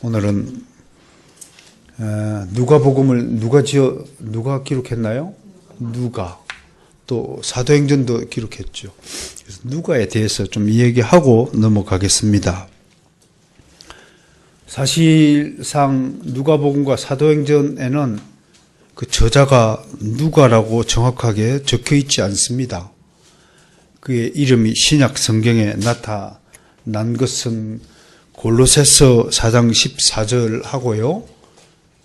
오늘은 누가복음을 누가 기록했나요? 누가. 또 사도행전도 기록했죠. 그래서 누가에 대해서 좀 이야기하고 넘어가겠습니다. 사실상 누가복음과 사도행전에는 그 저자가 누가라고 정확하게 적혀 있지 않습니다. 그의 이름이 신약 성경에 나타난 것은 골로새서 4장 14절 하고요.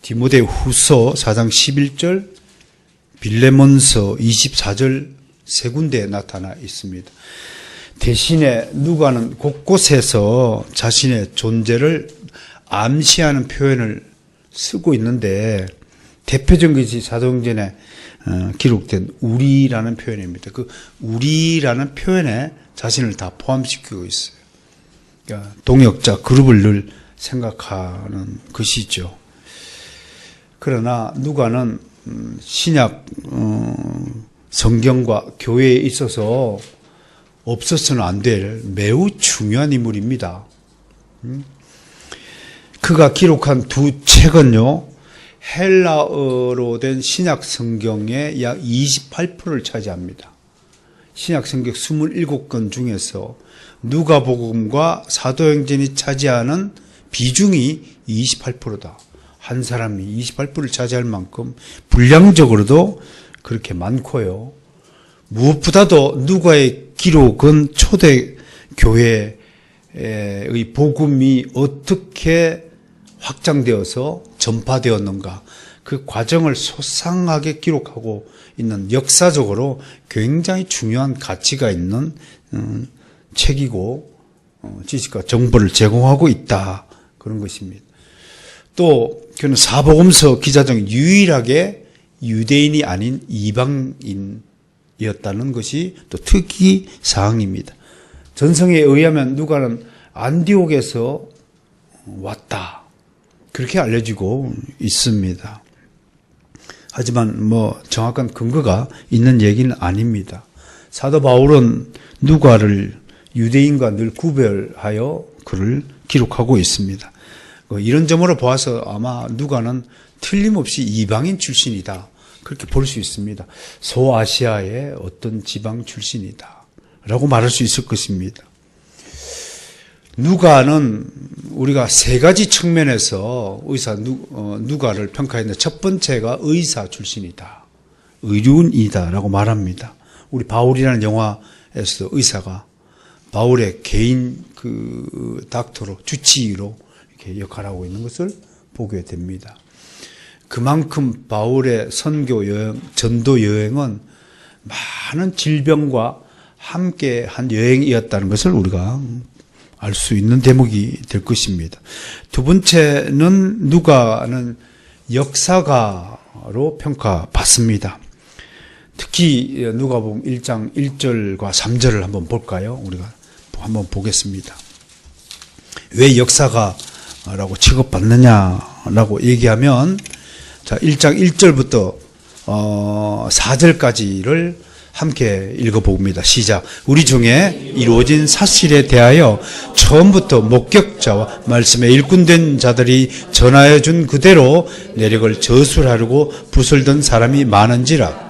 디모데후서 4장 11절, 빌레몬서 24절 세 군데에 나타나 있습니다. 대신에 누가는 곳곳에서 자신의 존재를 암시하는 표현을 쓰고 있는데 대표적인 것이 사도행전에 기록된 우리라는 표현입니다. 그 우리라는 표현에 자신을 다 포함시키고 있어요. 그러니까 동역자 그룹을 늘 생각하는 것이죠. 그러나 누가는 신약 성경과 교회에 있어서 없어서는 안 될 매우 중요한 인물입니다. 그가 기록한 두 책은요, 헬라어로 된 신약 성경의 약 28%를 차지합니다. 신약 성경 27권 중에서 누가복음과 사도행전이 차지하는 비중이 28%다. 한 사람이 28%를 차지할 만큼 분량적으로도 그렇게 많고요. 무엇보다도 누가의 기록은 초대 교회의 복음이 어떻게 확장되어서 전파되었는가, 그 과정을 소상하게 기록하고 있는 역사적으로 굉장히 중요한 가치가 있는 책이고 지식과 정보를 제공하고 있다, 그런 것입니다. 또 그는 사복음서 기자 중 유일하게 유대인이 아닌 이방인이었다는 것이 또 특이 사항입니다. 전성에 의하면 누가는 안디옥에서 왔다, 그렇게 알려지고 있습니다. 하지만 정확한 근거가 있는 얘기는 아닙니다. 사도 바울은 누가를 유대인과 늘 구별하여 그를 기록하고 있습니다. 이런 점으로 보아서 아마 누가는 틀림없이 이방인 출신이다, 그렇게 볼 수 있습니다. 소아시아의 어떤 지방 출신이다 라고 말할 수 있을 것입니다. 누가는 우리가 세 가지 측면에서 누가를 평가했는데, 첫 번째가 의사 출신이다, 의료인이다 라고 말합니다. 우리 바울이라는 영화에서도 의사가 바울의 개인 닥터로, 주치의로 이렇게 역할하고 있는 것을 보게 됩니다. 그만큼 바울의 선교 여행, 전도 여행은 많은 질병과 함께 한 여행이었다는 것을 우리가 알 수 있는 대목이 될 것입니다. 두 번째는 누가는 역사가로 평가받습니다. 특히 누가복음 1장 1절과 3절을 한번 볼까요? 우리가 한번 보겠습니다. 왜 역사가라고 취급받느냐라고 얘기하면, 자, 1장 1절부터 4절까지를 함께 읽어봅니다. 시작. 우리 중에 이루어진 사실에 대하여 처음부터 목격자와 말씀에 일꾼된 자들이 전하여 준 그대로 내력을 저술하려고 부설던 사람이 많은지라.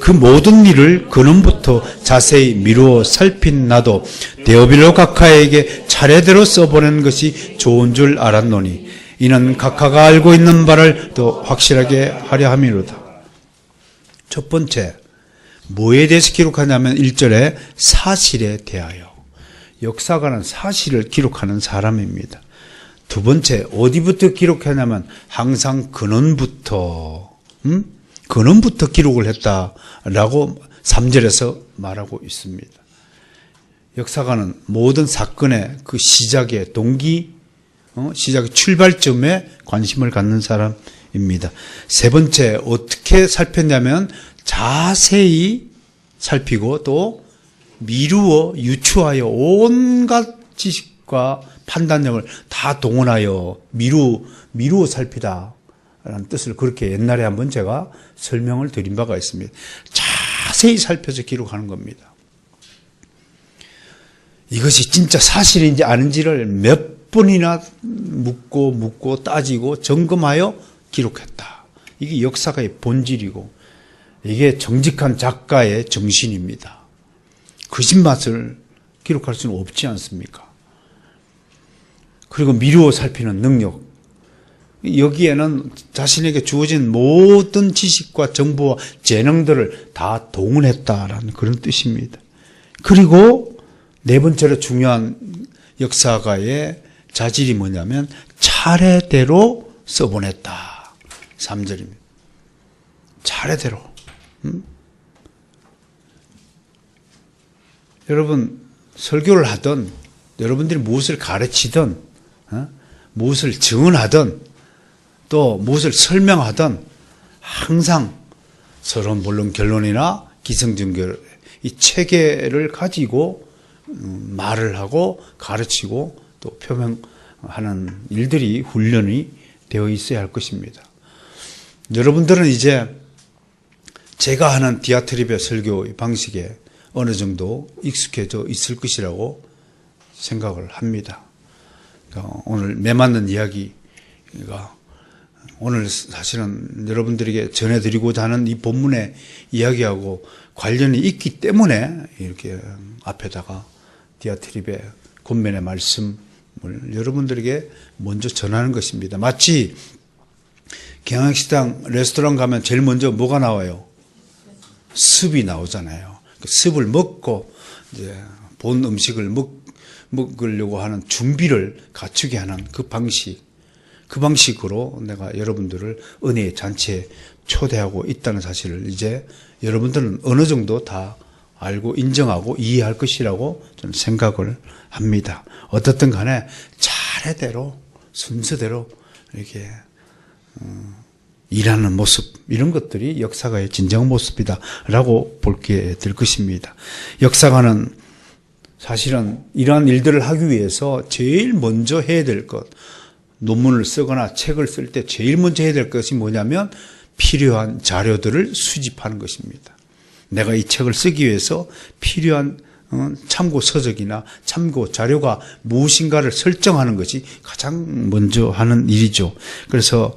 그 모든 일을 근원부터 자세히 미루어 살핀 나도 데오빌로 각하에게 차례대로 써보낸 것이 좋은 줄 알았노니 이는 각하가 알고 있는 바를 더 확실하게 하려 함이로다. 첫 번째, 뭐에 대해서 기록하냐면 1절에 사실에 대하여. 역사가는 사실을 기록하는 사람입니다. 두 번째, 어디부터 기록하냐면 항상 근원부터 기록을 했다라고 3절에서 말하고 있습니다. 역사가는 모든 사건의 그 시작의 동기, 시작의 출발점에 관심을 갖는 사람입니다. 세 번째, 어떻게 살폈냐면 자세히 살피고 또 미루어 유추하여 온갖 지식과 판단력을 다 동원하여 미루어 살피다 라는 뜻을 그렇게 옛날에 한번 제가 설명을 드린 바가 있습니다. 자세히 살펴서 기록하는 겁니다. 이것이 진짜 사실인지 아닌지를 몇 10번이나 묻고 따지고 점검하여 기록했다. 이게 역사가의 본질이고 이게 정직한 작가의 정신입니다. 거짓말을 기록할 수는 없지 않습니까? 그리고 미루어 살피는 능력. 여기에는 자신에게 주어진 모든 지식과 정보와 재능들을 다 동원했다라는 그런 뜻입니다. 그리고 네 번째로 중요한 역사가의 자질이 뭐냐면 차례대로 써보냈다. 3절입니다. 차례대로. 여러분 설교를 하든 여러분들이 무엇을 가르치든 무엇을 증언하든 또 무엇을 설명하든 항상 서론, 본론, 결론이나 기성정결 이 체계를 가지고 말을 하고 가르치고 또 표명하는 일들이 훈련이 되어 있어야 할 것입니다. 여러분들은 이제 제가 하는 디아트립의 설교 방식에 어느 정도 익숙해져 있을 것이라고 생각을 합니다. 그러니까 오늘 매맞는 이야기가 오늘 사실은 여러분들에게 전해드리고자 하는 이 본문의 이야기하고 관련이 있기 때문에 이렇게 앞에다가 디아트립의 권면의 말씀을 여러분들에게 먼저 전하는 것입니다. 마치 경양식당, 레스토랑 가면 제일 먼저 뭐가 나와요? 습이 나오잖아요. 그 습을 먹고 이제 본 음식을 먹으려고 하는 준비를 갖추게 하는 그 방식으로 내가 여러분들을 은혜의 잔치에 초대하고 있다는 사실을 이제 여러분들은 어느 정도 다 알고 인정하고 이해할 것이라고 저는 생각을 합니다. 어떻든 간에 차례대로 순서대로 이렇게 일하는 모습, 이런 것들이 역사가의 진정한 모습이다라고 볼게 될 것입니다. 역사가는 사실은 이러한 일들을 하기 위해서 제일 먼저 해야 될 것, 논문을 쓰거나 책을 쓸 때 제일 먼저 해야 될 것이 뭐냐면 필요한 자료들을 수집하는 것입니다. 내가 이 책을 쓰기 위해서 필요한 참고 서적이나 참고 자료가 무엇인가를 설정하는 것이 가장 먼저 하는 일이죠. 그래서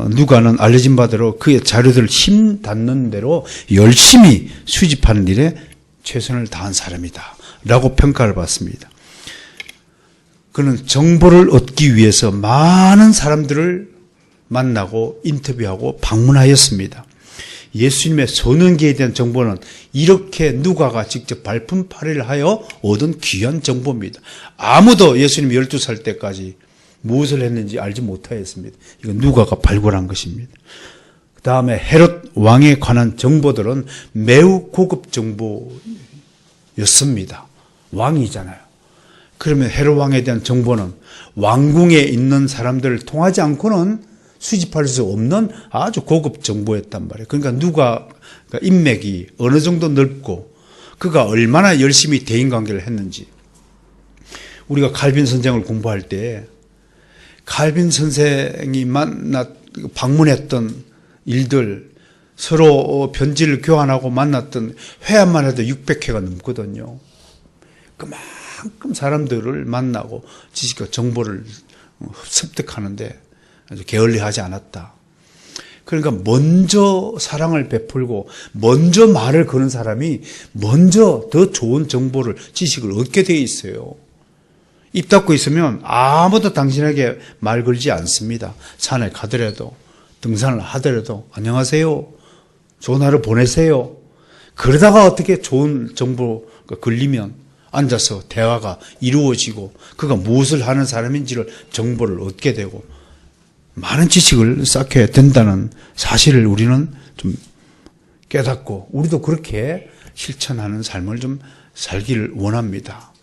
누가는 알려진 바대로 그의 자료들을 힘 닿는 대로 열심히 수집하는 일에 최선을 다한 사람이다 라고 평가를 받습니다. 그는 정보를 얻기 위해서 많은 사람들을 만나고 인터뷰하고 방문하였습니다. 예수님의 소년기에 대한 정보는 이렇게 누가가 직접 발품 발휘를 하여 얻은 귀한 정보입니다. 아무도 예수님 12살 때까지 무엇을 했는지 알지 못하였습니다. 이건 누가가 발굴한 것입니다. 그 다음에 헤롯 왕에 관한 정보들은 매우 고급 정보였습니다. 왕이잖아요. 그러면 헤롯 왕에 대한 정보는 왕궁에 있는 사람들을 통하지 않고는 수집할 수 없는 아주 고급 정보였단 말이에요. 그러니까 누가 인맥이 어느 정도 넓고 그가 얼마나 열심히 대인관계를 했는지. 우리가 칼빈 선생을 공부할 때 칼빈 선생이 방문했던 일들, 서로 편지를 교환하고 만났던 회합만 해도 600회가 넘거든요. 그만큼 사람들을 만나고 지식과 정보를 습득하는데 아주 게을리하지 않았다. 그러니까 먼저 사랑을 베풀고 먼저 말을 거는 사람이 먼저 더 좋은 정보를, 지식을 얻게 되어 있어요. 입 닫고 있으면 아무도 당신에게 말 걸지 않습니다. 산에 가더라도 등산을 하더라도 안녕하세요, 좋은 하루 보내세요. 그러다가 어떻게 좋은 정보가 걸리면 앉아서 대화가 이루어지고 그가 무엇을 하는 사람인지를 정보를 얻게 되고 많은 지식을 쌓게 된다는 사실을 우리는 좀 깨닫고 우리도 그렇게 실천하는 삶을 좀 살기를 원합니다.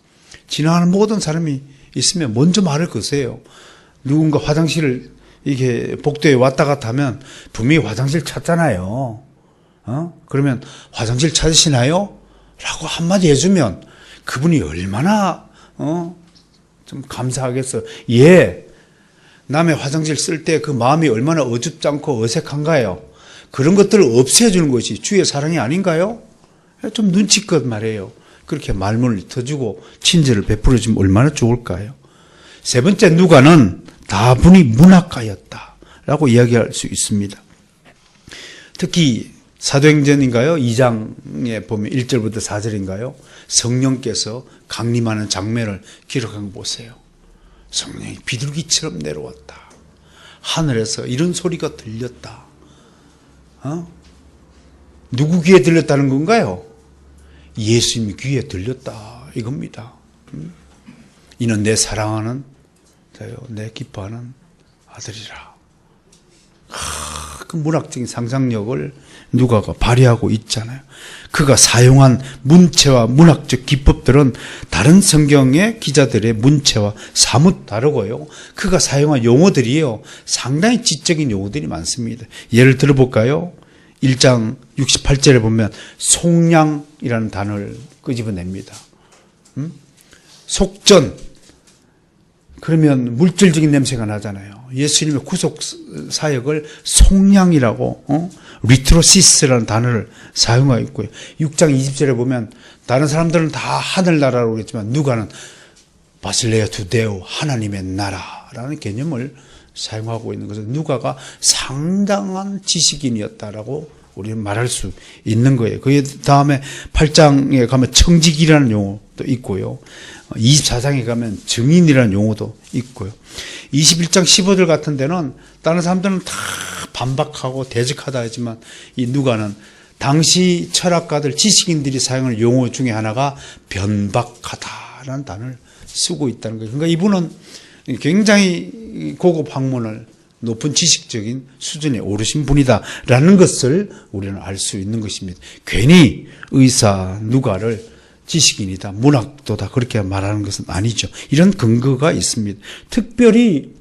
지나가는 모든 사람이 있으면 먼저 말을 거세요. 누군가 화장실을 이렇게 복도에 왔다 갔다 하면 분명히 화장실 찾잖아요. 그러면 화장실 찾으시나요? 라고 한마디 해주면 그분이 얼마나 좀 감사하겠어요. 예. 남의 화장실 쓸 때 그 마음이 얼마나 어줍지 않고 어색한가요? 그런 것들을 없애주는 것이 주의 사랑이 아닌가요? 좀 눈치껏 말해요. 그렇게 말문을 터주고 친절을 베풀어주면 얼마나 좋을까요? 세 번째 누가는 다분히 문학가였다라고 이야기할 수 있습니다. 특히 사도행전인가요? 2장에 보면 1절부터 4절인가요? 성령께서 강림하는 장면을 기록한 거 보세요. 성령이 비둘기처럼 내려왔다. 하늘에서 이런 소리가 들렸다. 누구 귀에 들렸다는 건가요? 예수님 귀에 들렸다 이겁니다. 이는 내 사랑하는 내 기뻐하는 아들이라. 그 문학적인 상상력을 누가가 발휘하고 있잖아요. 그가 사용한 문체와 문학적 기법들은 다른 성경의 기자들의 문체와 사뭇 다르고요. 그가 사용한 용어들이요, 상당히 지적인 용어들이 많습니다. 예를 들어볼까요? 1장 68절에 보면 속량이라는 단어를 끄집어냅니다. 속전, 그러면 물질적인 냄새가 나잖아요. 예수님의 구속 사역을 속량이라고 리트로시스라는 단어를 사용하고 있고요. 6장 20절에 보면 다른 사람들은 다 하늘나라라고 그랬지만 누가는 바실레아 두데오, 하나님의 나라라는 개념을 사용하고 있는 것은 누가가 상당한 지식인이었다라고 우리는 말할 수 있는 거예요. 그 다음에 8장에 가면 청직이라는 용어도 있고요. 24장에 가면 증인이라는 용어도 있고요. 21장 15절 같은 데는 다른 사람들은 다 반박하고 대적하다 하지만 이 누가는 당시 철학가들, 지식인들이 사용하는 용어 중에 하나가 변박하다라는 단어를 쓰고 있다는 거예요. 그러니까 이분은 굉장히 고급 학문을 높은 지식적인 수준에 오르신 분이다라는 것을 우리는 알 수 있는 것입니다. 괜히 의사 누가를 지식인이다, 문학도다 그렇게 말하는 것은 아니죠. 이런 근거가 있습니다. 특별히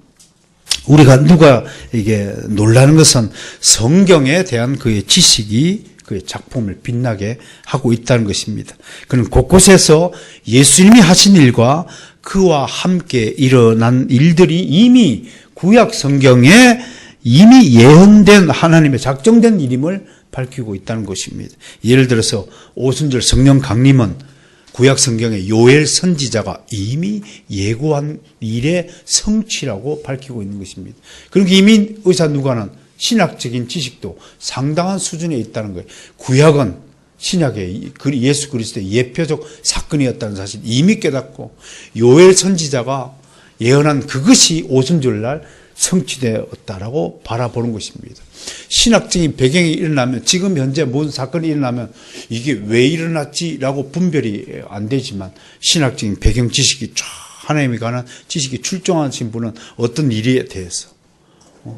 우리가 누가 이게 놀라는 것은 성경에 대한 그의 지식이 그의 작품을 빛나게 하고 있다는 것입니다. 그는 곳곳에서 예수님이 하신 일과 그와 함께 일어난 일들이 이미 구약 성경에 이미 예언된 하나님의 작정된 일임을 밝히고 있다는 것입니다. 예를 들어서 오순절 성령 강림은 구약 성경의 요엘 선지자가 이미 예고한 일의 성취라고 밝히고 있는 것입니다. 그러니까 이미 의사 누가는 신학적인 지식도 상당한 수준에 있다는 거예요. 구약은 신약의 예수 그리스도의 예표적 사건이었다는 사실 이미 깨닫고 요엘 선지자가 예언한 그것이 오순절날 성취되었다라고 바라보는 것입니다. 신학적인 배경이 일어나면 지금 현재 모든 사건이 일어나면 이게 왜 일어났지라고 분별이 안 되지만 신학적인 배경 지식이 쫙 하나님에 관한 지식이 출중하신 분은 어떤 일에 대해서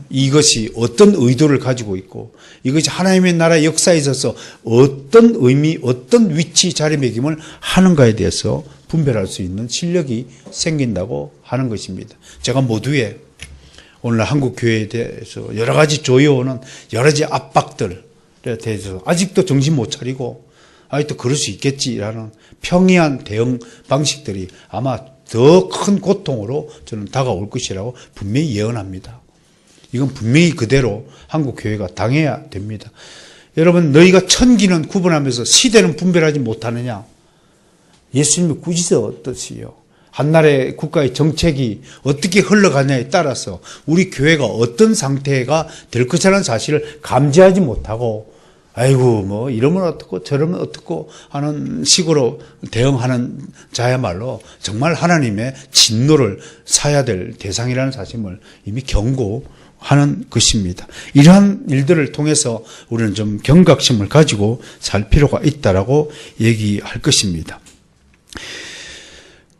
이것이 어떤 의도를 가지고 있고 이것이 하나님의 나라의 역사에 있어서 어떤 의미, 어떤 위치, 자리매김을 하는가에 대해서 분별할 수 있는 실력이 생긴다고 하는 것입니다. 제가 모두에 오늘날 한국 교회에 대해서 여러 가지 조여오는 여러 가지 압박들에 대해서 아직도 정신 못 차리고 아직도 그럴 수 있겠지라는 평이한 대응 방식들이 아마 더 큰 고통으로 저는 다가올 것이라고 분명히 예언합니다. 이건 분명히 그대로 한국 교회가 당해야 됩니다. 여러분, 너희가 천기는 구분하면서 시대는 분별하지 못하느냐? 예수님의 구지서 어떠시요? 한나라의 국가의 정책이 어떻게 흘러가냐에 따라서 우리 교회가 어떤 상태가 될 것이라는 사실을 감지하지 못하고 아이고 뭐 이러면 어떻고 저러면 어떻고 하는 식으로 대응하는 자야말로 정말 하나님의 진노를 사야 될 대상이라는 사실을 이미 경고하는 것입니다. 이러한 일들을 통해서 우리는 좀 경각심을 가지고 살 필요가 있다라고 얘기할 것입니다.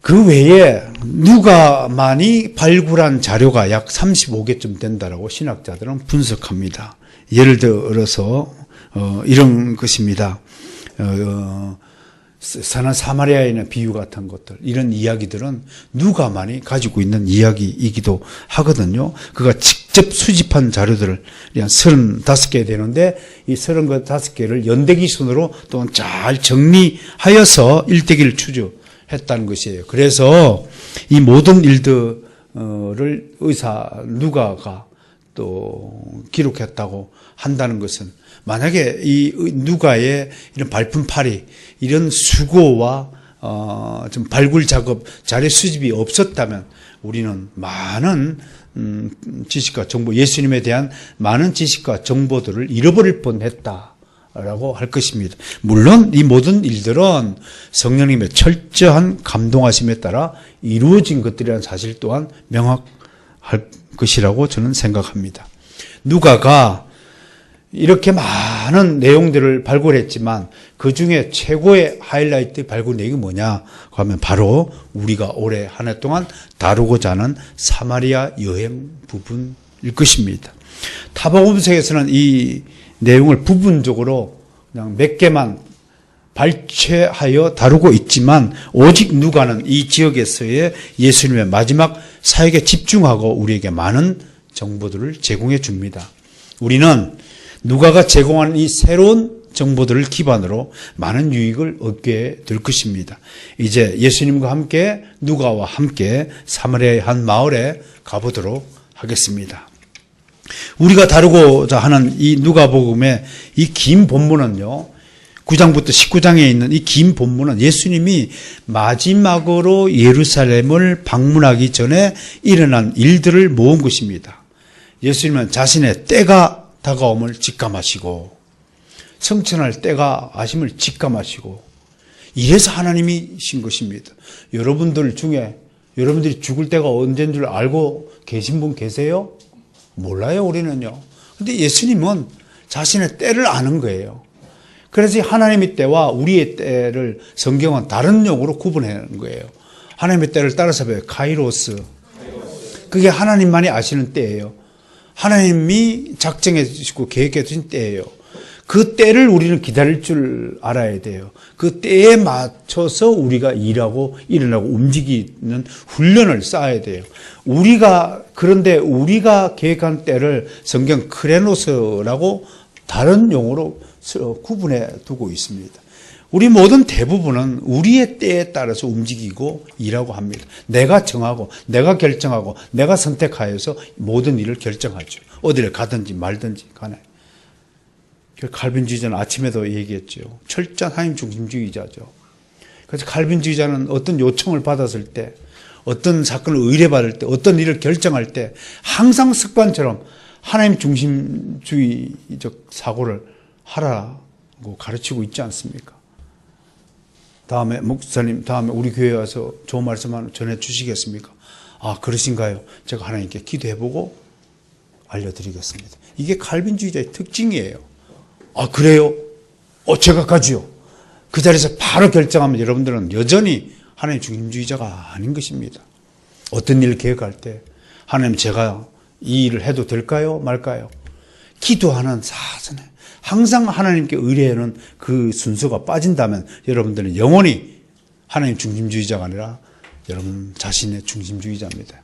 그 외에 누가만이 발굴한 자료가 약 35개쯤 된다라고 신학자들은 분석합니다. 예를 들어서 이런 것입니다. 선한 사마리아인의 비유 같은 것들, 이런 이야기들은 누가만이 가지고 있는 이야기이기도 하거든요. 그가 직접 수집한 자료들을 한 35개 되는데 이 35개를 연대기 순으로 또 잘 정리하여서 일대기를 추주했다는 것이에요. 그래서 이 모든 일들을 의사 누가가 또 기록했다고 한다는 것은 만약에 이 누가의 이런 발품팔이, 이런 수고와 좀 발굴 작업, 자료 수집이 없었다면 우리는 많은 지식과 정보, 예수님에 대한 많은 지식과 정보들을 잃어버릴 뻔했다라고 할 것입니다. 물론 이 모든 일들은 성령님의 철저한 감동하심에 따라 이루어진 것들이라는 사실 또한 명확할 것이라고 저는 생각합니다. 누가가 이렇게 많은 내용들을 발굴했지만 그 중에 최고의 하이라이트 발굴 내용이 뭐냐 하면 바로 우리가 올해 한 해 동안 다루고자 하는 사마리아 여행 부분일 것입니다. 타복음서에서는 이 내용을 부분적으로 그냥 몇 개만 발췌하여 다루고 있지만 오직 누가는 이 지역에서의 예수님의 마지막 사역에 집중하고 우리에게 많은 정보들을 제공해 줍니다. 우리는 누가가 제공하는 이 새로운 정보들을 기반으로 많은 유익을 얻게 될 것입니다. 이제 예수님과 함께 누가와 함께 사마리아의 한 마을에 가보도록 하겠습니다. 우리가 다루고자 하는 이 누가복음의 이 긴 본문은요, 9장부터 19장에 있는 이 긴 본문은 예수님이 마지막으로 예루살렘을 방문하기 전에 일어난 일들을 모은 것입니다. 예수님은 자신의 때가 다가옴을 직감하시고 성천할 때가 아심을 직감하시고 이래서 하나님이신 것입니다. 여러분들 중에 여러분들이 죽을 때가 언제인 줄 알고 계신 분 계세요? 몰라요, 우리는요. 근데 예수님은 자신의 때를 아는 거예요. 그래서 하나님의 때와 우리의 때를 성경은 다른 용어로 구분하는 거예요. 하나님의 때를 따라서 배워요. 카이로스. 그게 하나님만이 아시는 때예요. 하나님이 작정해 주시고 계획해 주신 때예요. 그 때를 우리는 기다릴 줄 알아야 돼요. 그 때에 맞춰서 우리가 일하고 일어나고 움직이는 훈련을 쌓아야 돼요. 그런데 우리가 계획한 때를 성경 크레노스라고 다른 용어로 구분해 두고 있습니다. 우리 모든 대부분은 우리의 때에 따라서 움직이고 일하고 합니다. 내가 정하고 내가 결정하고 내가 선택하여서 모든 일을 결정하죠. 어디를 가든지 말든지 간에. 칼빈주의자는 아침에도 얘기했죠. 철저한 하나님 중심주의자죠. 그래서 칼빈주의자는 어떤 요청을 받았을 때, 어떤 사건을 의뢰받을 때, 어떤 일을 결정할 때 항상 습관처럼 하나님 중심주의적 사고를 하라고 가르치고 있지 않습니까? 다음에 목사님, 다음에 우리 교회에 와서 좋은 말씀 하나 전해주시겠습니까? 아, 그러신가요? 제가 하나님께 기도해보고 알려드리겠습니다. 이게 칼빈주의자의 특징이에요. 아, 그래요? 제가 가지요. 그 자리에서 바로 결정하면 여러분들은 여전히 하나님 중심주의자가 아닌 것입니다. 어떤 일을 계획할 때 하나님, 제가 이 일을 해도 될까요? 말까요? 기도하는 사전에 항상 하나님께 의뢰하는 그 순서가 빠진다면 여러분들은 영원히 하나님 중심주의자가 아니라 여러분 자신의 중심주의자입니다.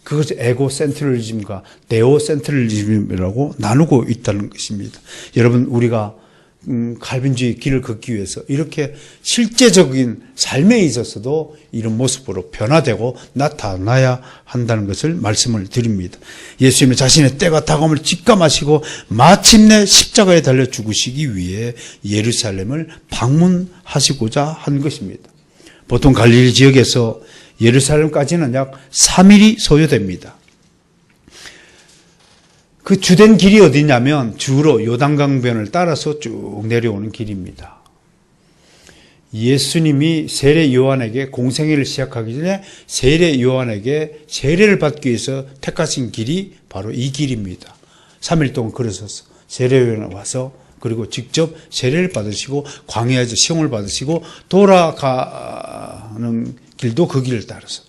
그것을 에고센트럴리즘과 데오센트럴리즘이라고 나누고 있다는 것입니다. 여러분, 우리가 칼빈주의 길을 걷기 위해서 이렇게 실제적인 삶에 있어서도 이런 모습으로 변화되고 나타나야 한다는 것을 말씀을 드립니다. 예수님은 자신의 때가 다가옴을 직감하시고 마침내 십자가에 달려 죽으시기 위해 예루살렘을 방문하시고자 한 것입니다. 보통 갈릴리 지역에서 예루살렘까지는 약 3일이 소요됩니다. 그 주된 길이 어디냐면 주로 요단강변을 따라서 쭉 내려오는 길입니다. 예수님이 세례 요한에게 공생애를 시작하기 전에 세례 요한에게 세례를 받기 위해서 택하신 길이 바로 이 길입니다. 3일 동안 걸으셔서 세례 요한에 와서 그리고 직접 세례를 받으시고 광야에서 시험을 받으시고 돌아가는 길도 그 길을 따라서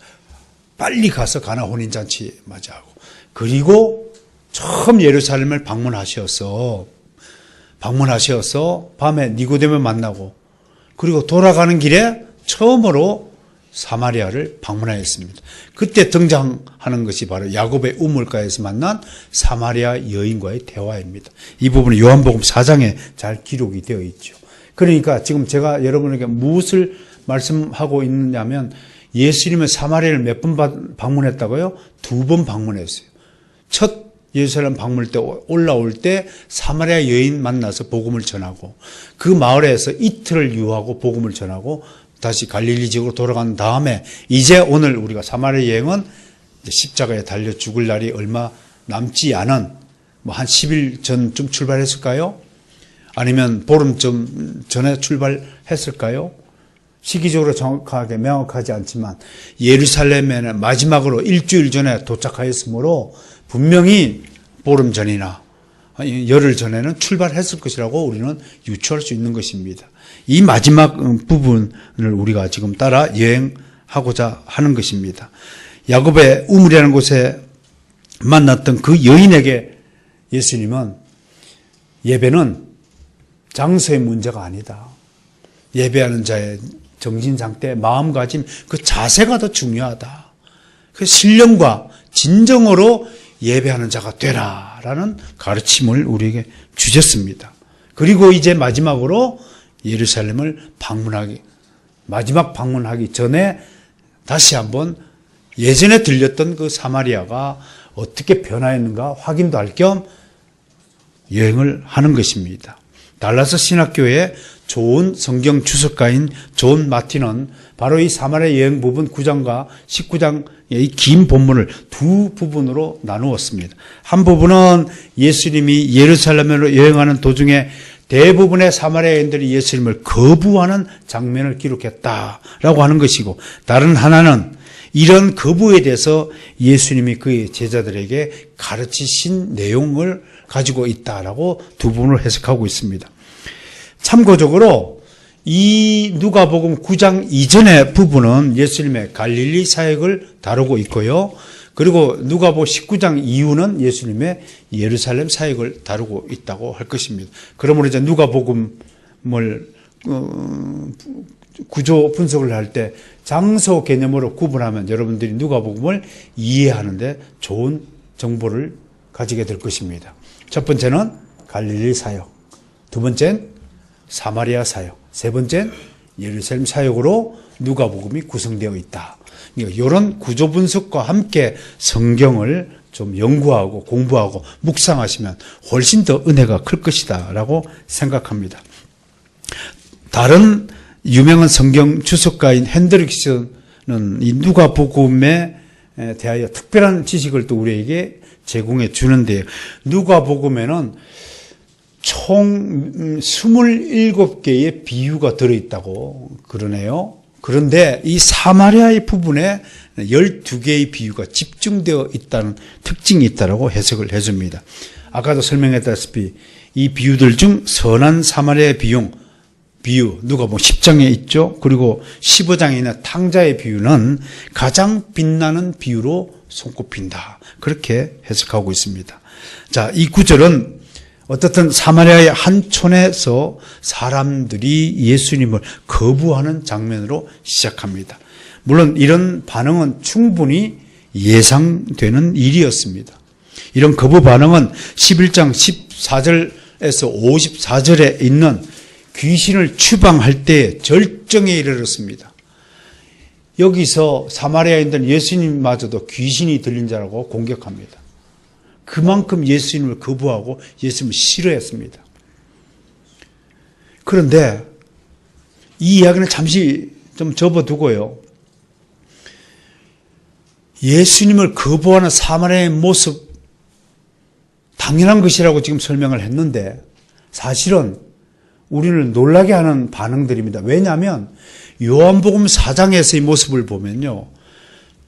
빨리 가서 가나 혼인잔치 맞이하고 그리고 처음 예루살렘을 방문하셔서 밤에 니고데모를 만나고 그리고 돌아가는 길에 처음으로 사마리아를 방문하였습니다. 그때 등장하는 것이 바로 야곱의 우물가에서 만난 사마리아 여인과의 대화입니다. 이 부분은 요한복음 4장에 잘 기록이 되어 있죠. 그러니까 지금 제가 여러분에게 무엇을 말씀하고 있느냐면 예수님은 사마리아를 몇 번 방문했다고요? 2번 방문했어요. 첫 예루살렘 방문 때 올라올 때 사마리아 여인 만나서 복음을 전하고 그 마을에서 이틀을 유하고 복음을 전하고 다시 갈릴리 지역으로 돌아간 다음에 이제 오늘 우리가 사마리아 여행은 십자가에 달려 죽을 날이 얼마 남지 않은 한 10일 전쯤 출발했을까요? 아니면 보름쯤 전에 출발했을까요? 시기적으로 정확하게 명확하지 않지만 예루살렘에는 마지막으로 일주일 전에 도착하였으므로 분명히 보름 전이나 열흘 전에는 출발했을 것이라고 우리는 유추할 수 있는 것입니다. 이 마지막 부분을 우리가 지금 따라 여행하고자 하는 것입니다. 야곱의 우물이라는 곳에 만났던 그 여인에게 예수님은 예배는 장소의 문제가 아니다. 예배하는 자의 정신 상태, 마음가짐, 그 자세가 더 중요하다. 그 신령과 진정으로 예배하는 자가 되라라는 가르침을 우리에게 주셨습니다. 그리고 이제 마지막으로 예루살렘을 마지막 방문하기 전에 다시 한번 예전에 들렸던 그 사마리아가 어떻게 변화했는가 확인도 할 겸 여행을 하는 것입니다. 달라스 신학교의 좋은 성경 주석가인 존 마틴은 바로 이 사마리아 여행 부분 9장과 19장의 긴 본문을 두 부분으로 나누었습니다. 한 부분은 예수님이 예루살렘으로 여행하는 도중에 대부분의 사마리아인들이 예수님을 거부하는 장면을 기록했다라고 하는 것이고, 다른 하나는 이런 거부에 대해서 예수님이 그의 제자들에게 가르치신 내용을 가지고 있다라고 두 부분을 해석하고 있습니다. 참고적으로 이 누가복음 9장 이전의 부분은 예수님의 갈릴리 사역을 다루고 있고요. 그리고 누가복음 19장 이후는 예수님의 예루살렘 사역을 다루고 있다고 할 것입니다. 그러므로 이제 누가복음을 구조 분석을 할 때 장소 개념으로 구분하면 여러분들이 누가복음을 이해하는데 좋은 정보를 가지게 될 것입니다. 첫 번째는 갈릴리 사역, 두 번째는 사마리아 사역, 세 번째는 예루살렘 사역으로 누가복음이 구성되어 있다. 이런 구조 분석과 함께 성경을 좀 연구하고 공부하고 묵상하시면 훨씬 더 은혜가 클 것이다 라고 생각합니다. 다른 유명한 성경 주석가인 핸드릭스는 이 누가복음에 대하여 특별한 지식을 또 우리에게 제공해 주는데요. 누가복음에는 총 27개의 비유가 들어있다고 그러네요. 그런데 이 사마리아의 부분에 12개의 비유가 집중되어 있다는 특징이 있다고 해석을 해줍니다. 아까도 설명했다시피 이 비유들 중 선한 사마리아의 비유 누가복음 10장에 있죠. 그리고 15장에 있는 탕자의 비유는 가장 빛나는 비유로 손꼽힌다. 그렇게 해석하고 있습니다. 자, 이 구절은 어떻든 사마리아의 한 촌에서 사람들이 예수님을 거부하는 장면으로 시작합니다. 물론 이런 반응은 충분히 예상되는 일이었습니다. 이런 거부 반응은 11장 14절에서 54절에 있는 귀신을 추방할 때 절정에 이르렀습니다. 여기서 사마리아인들은 예수님마저도 귀신이 들린 자라고 공격합니다. 그만큼 예수님을 거부하고 예수님을 싫어했습니다. 그런데 이 이야기는 잠시 좀 접어두고요. 예수님을 거부하는 사마리아의 모습 당연한 것이라고 지금 설명을 했는데 사실은 우리를 놀라게 하는 반응들입니다. 왜냐하면 요한복음 4장에서의 모습을 보면요.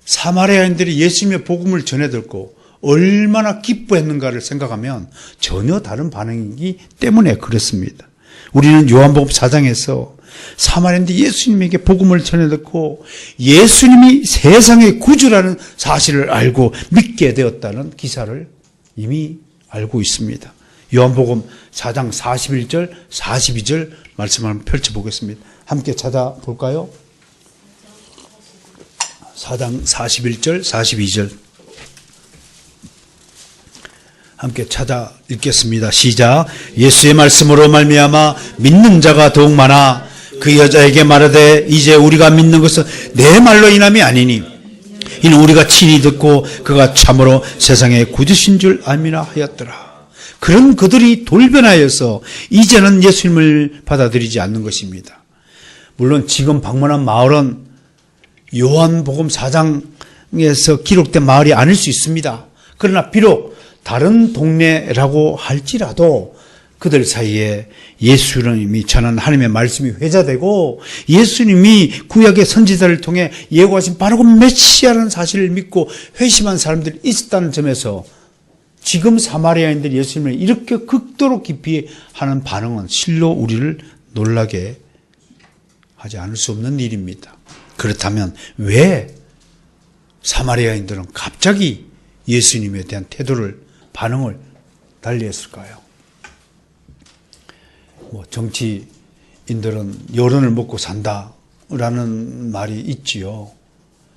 사마리아인들이 예수님의 복음을 전해 듣고 얼마나 기뻐했는가를 생각하면 전혀 다른 반응이기 때문에 그렇습니다. 우리는 요한복음 4장에서 사마리아인들이 예수님에게 복음을 전해 듣고 예수님이 세상의 구주라는 사실을 알고 믿게 되었다는 기사를 이미 알고 있습니다. 요한복음 4장 41절, 42절 말씀을 한번 펼쳐보겠습니다. 함께 찾아볼까요? 4장 41절, 42절 함께 찾아 읽겠습니다. 시작. 예수의 말씀으로 말미암아 믿는 자가 더욱 많아 그 여자에게 말하되 이제 우리가 믿는 것은 내 말로 인함이 아니니 이는 우리가 친히 듣고 그가 참으로 세상의 구주신 줄 알미라 하였더라. 그런 그들이 돌변하여서 이제는 예수님을 받아들이지 않는 것입니다. 물론 지금 방문한 마을은 요한복음 4장에서 기록된 마을이 아닐 수 있습니다. 그러나 비록 다른 동네라고 할지라도 그들 사이에 예수님이 전한 하나님의 말씀이 회자되고 예수님이 구약의 선지자를 통해 예고하신 바로 그 메시아라는 사실을 믿고 회심한 사람들이 있었다는 점에서 지금 사마리아인들이 예수님을 이렇게 극도로 깊이 하는 반응은 실로 우리를 놀라게 하지 않을 수 없는 일입니다. 그렇다면 왜 사마리아인들은 갑자기 예수님에 대한 반응을 달리했을까요? 정치인들은 여론을 먹고 산다라는 말이 있지요.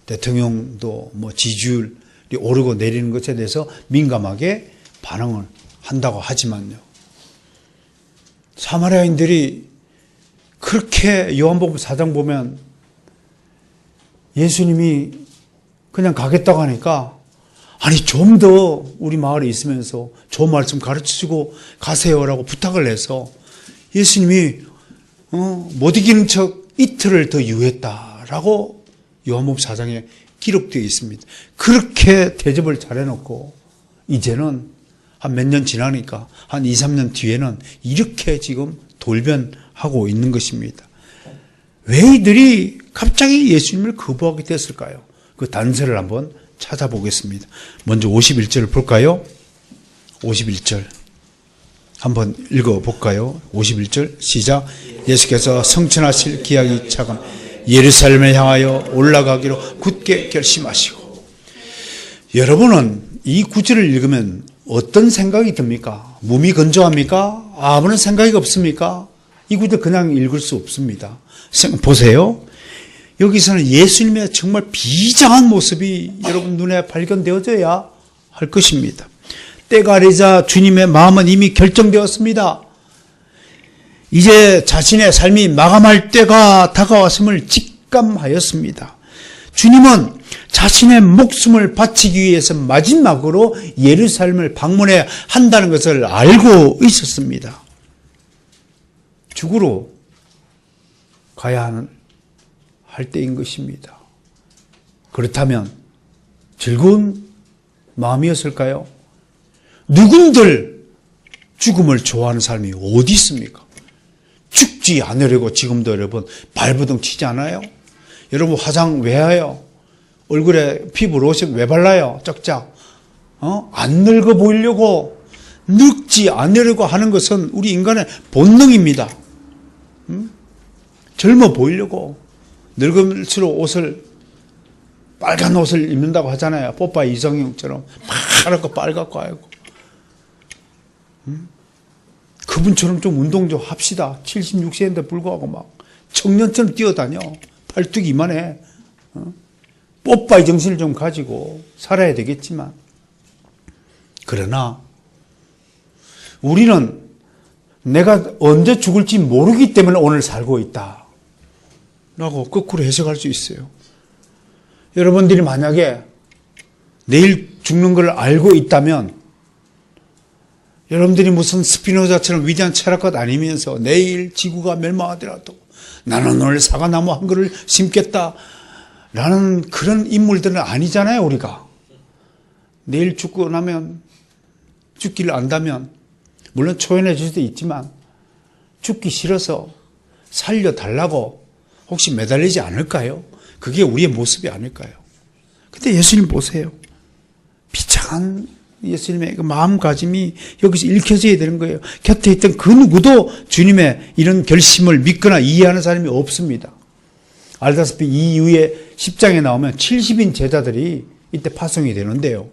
대통령도 지지율이 오르고 내리는 것에 대해서 민감하게 반응을 한다고 하지만요. 사마리아인들이 그렇게 요한복음 4장 보면 예수님이 그냥 가겠다고 하니까 아니 좀 더 우리 마을에 있으면서 좋은 말씀 가르치시고 가세요라고 부탁을 해서 예수님이 못 이기는 척 이틀을 더 유했다라고 요한복음 4장에 기록되어 있습니다. 그렇게 대접을 잘해놓고 이제는 한 몇 년 지나니까 한 2, 3년 뒤에는 이렇게 지금 돌변하고 있는 것입니다. 왜 이들이 갑자기 예수님을 거부하게 됐을까요? 그 단서를 한번 찾아보겠습니다. 먼저 51절을 볼까요? 51절 한번 읽어볼까요? 51절 시작. 예수께서 성천하실 기약이 차감 예루살렘을 향하여 올라가기로 굳게 결심하시고. 여러분은 이 구절을 읽으면 어떤 생각이 듭니까? 몸이 건조합니까? 아무런 생각이 없습니까? 이 구절 그냥 읽을 수 없습니다. 보세요. 여기서는 예수님의 정말 비장한 모습이 여러분 눈에 발견되어져야 할 것입니다. 때가 아니자 주님의 마음은 이미 결정되었습니다. 이제 자신의 삶이 마감할 때가 다가왔음을 직감하였습니다. 주님은 자신의 목숨을 바치기 위해서 마지막으로 예루살렘을 방문해야 한다는 것을 알고 있었습니다. 죽으러 가야 할 때인 것입니다. 그렇다면 즐거운 마음이었을까요? 누군들 죽음을 좋아하는 사람이 어디 있습니까? 죽지 않으려고 지금도 여러분 발버둥 치지 않아요? 여러분 화장 왜 해요? 얼굴에 피부 로션 왜 발라요? 쩍쩍. 안 늙어 보이려고, 늙지 않으려고 하는 것은 우리 인간의 본능입니다. 젊어 보이려고. 늙을수록 빨간 옷을 입는다고 하잖아요. 뽀빠이 이성용처럼 파랗고 빨갛고 하고. 그분처럼 좀 운동 좀 합시다. 76세인데 불구하고 막 청년처럼 뛰어다녀. 팔뚝이 이만해. 뽀빠이 정신을 좀 가지고 살아야 되겠지만, 그러나 우리는 내가 언제 죽을지 모르기 때문에 오늘 살고 있다 라고 거꾸로 해석할 수 있어요. 여러분들이 만약에 내일 죽는 걸 알고 있다면, 여러분들이 무슨 스피노자처럼 위대한 철학가 아니면서 내일 지구가 멸망하더라도 나는 오늘 사과나무 한 그루를 심겠다 라는 그런 인물들은 아니잖아요. 우리가 내일 죽고 나면, 죽기를 안다면, 물론 초연해질 수도 있지만 죽기 싫어서 살려달라고 혹시 매달리지 않을까요? 그게 우리의 모습이 아닐까요? 근데 예수님 보세요. 비장한 예수님의 그 마음가짐이 여기서 읽혀져야 되는 거예요. 곁에 있던 그 누구도 주님의 이런 결심을 믿거나 이해하는 사람이 없습니다. 알다시피 이 이후에 10장에 나오면 70인 제자들이 이때 파송이 되는데요.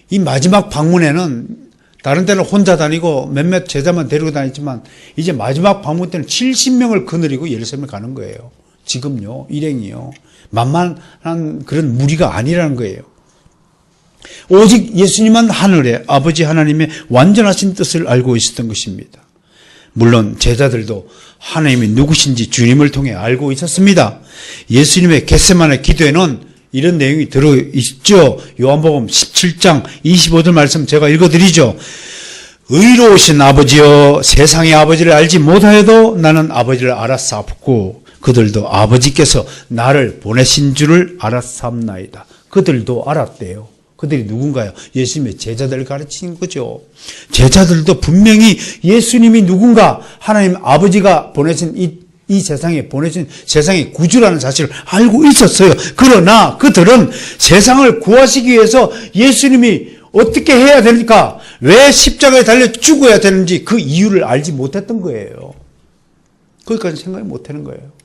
이 마지막 방문에는 다른 때는 혼자 다니고 몇몇 제자만 데리고 다녔지만 이제 마지막 방문 때는 70명을 거느리고 예루살렘에 가는 거예요. 지금요, 일행이요. 만만한 그런 무리가 아니라는 거예요. 오직 예수님은 하늘에 아버지 하나님의 완전하신 뜻을 알고 있었던 것입니다. 물론 제자들도 하나님이 누구신지 주님을 통해 알고 있었습니다. 예수님의 겟세마네 기도에는 이런 내용이 들어있죠. 요한복음 17장 25절 말씀 제가 읽어드리죠. 의로우신 아버지여, 세상의 아버지를 알지 못하여도 나는 아버지를 알았사옵고 그들도 아버지께서 나를 보내신 줄을 알았사옵나이다. 그들도 알았대요. 그들이 누군가요? 예수님의 제자들을 가르치는 거죠. 제자들도 분명히 예수님이 누군가, 하나님 아버지가 보내신 이 세상에 보내신 세상의 구주라는 사실을 알고 있었어요. 그러나 그들은 세상을 구하시기 위해서 예수님이 어떻게 해야 되니까, 왜 십자가에 달려 죽어야 되는지 그 이유를 알지 못했던 거예요. 거기까지 생각이 못하는 거예요.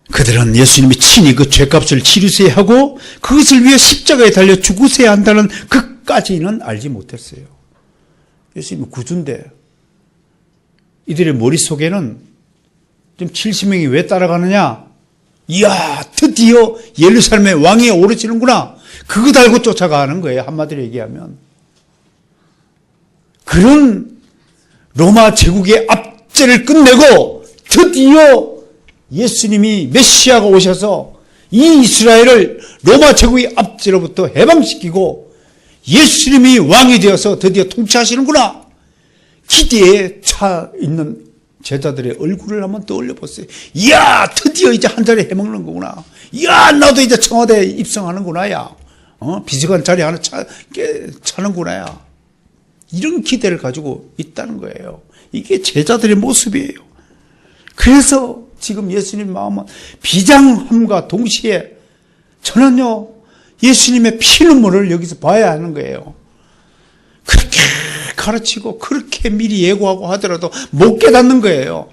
그들은 예수님이 친히 그 죄값을 치르셔야 하고 그것을 위해 십자가에 달려 죽으셔야 한다는 그까지는 알지 못했어요. 예수님은 구주인데 이들의 머릿속에는 지금 70명이 왜 따라가느냐? 이야, 드디어 예루살렘의 왕이 오르시는구나. 그것 알고 쫓아가는 거예요. 한마디로 얘기하면. 그런 로마 제국의 압제를 끝내고 드디어 예수님이 메시아가 오셔서 이 이스라엘을 로마 제국의 압제로부터 해방시키고 예수님이 왕이 되어서 드디어 통치하시는구나. 기대에 차 있는 제자들의 얼굴을 한번 떠올려 보세요. 이야, 드디어 이제 한 자리 해먹는 거구나. 이야, 나도 이제 청와대에 입성하는구나, 야. 비서관 자리 하나 차는구나, 야. 이런 기대를 가지고 있다는 거예요. 이게 제자들의 모습이에요. 그래서 지금 예수님 마음은 비장함과 동시에 저는요, 예수님의 피눈물을 여기서 봐야 하는 거예요. 그렇게 가르치고 그렇게 미리 예고하고 하더라도 못 깨닫는 거예요.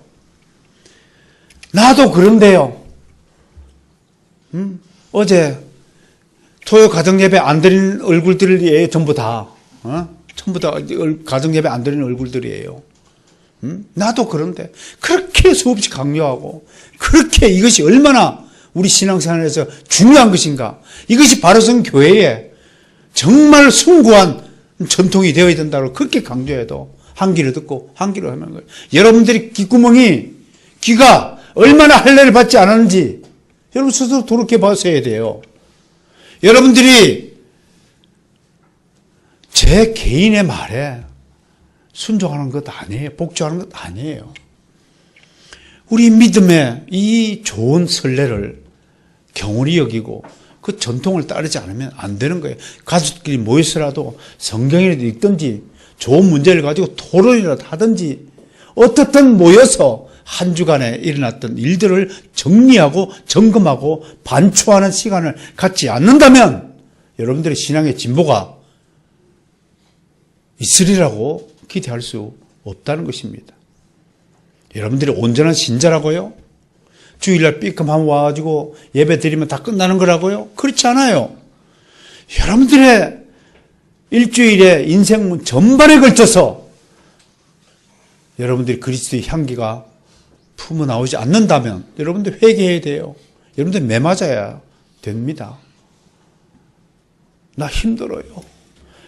나도 그런데요. 어제 토요 가정예배 안 드리는 얼굴들이에요. 전부 다. 전부 다 가정예배 안 드리는 얼굴들이에요. 나도 그런데 그렇게 수없이 강요하고 그렇게 이것이 얼마나 우리 신앙생활에서 중요한 것인가. 이것이 바로선 교회에 정말 숭고한 전통이 되어야 된다고 그렇게 강조해도 한 귀로 듣고 한 귀로 하는 거예요. 여러분들이 귀가 얼마나 할례를 받지 않았는지 여러분 스스로 돌이켜 보셔야 돼요. 여러분들이 제 개인의 말에 순종하는 것 아니에요. 복종하는 것 아니에요. 우리 믿음의 이 좋은 선례를 경홀히 여기고 그 전통을 따르지 않으면 안 되는 거예요. 가족끼리 모여서라도 성경이라도 읽든지 좋은 문제를 가지고 토론이라도 하든지 어떻든 모여서 한 주간에 일어났던 일들을 정리하고 점검하고 반추하는 시간을 갖지 않는다면 여러분들의 신앙의 진보가 있으리라고 기대할 수 없다는 것입니다. 여러분들이 온전한 신자라고요? 주일날 삐끔하면 와가지고 예배 드리면 다 끝나는 거라고요? 그렇지 않아요. 여러분들의 일주일의 인생 전반에 걸쳐서 여러분들이 그리스도의 향기가 품어 나오지 않는다면 여러분들 회개해야 돼요. 여러분들 매맞아야 됩니다. 나 힘들어요.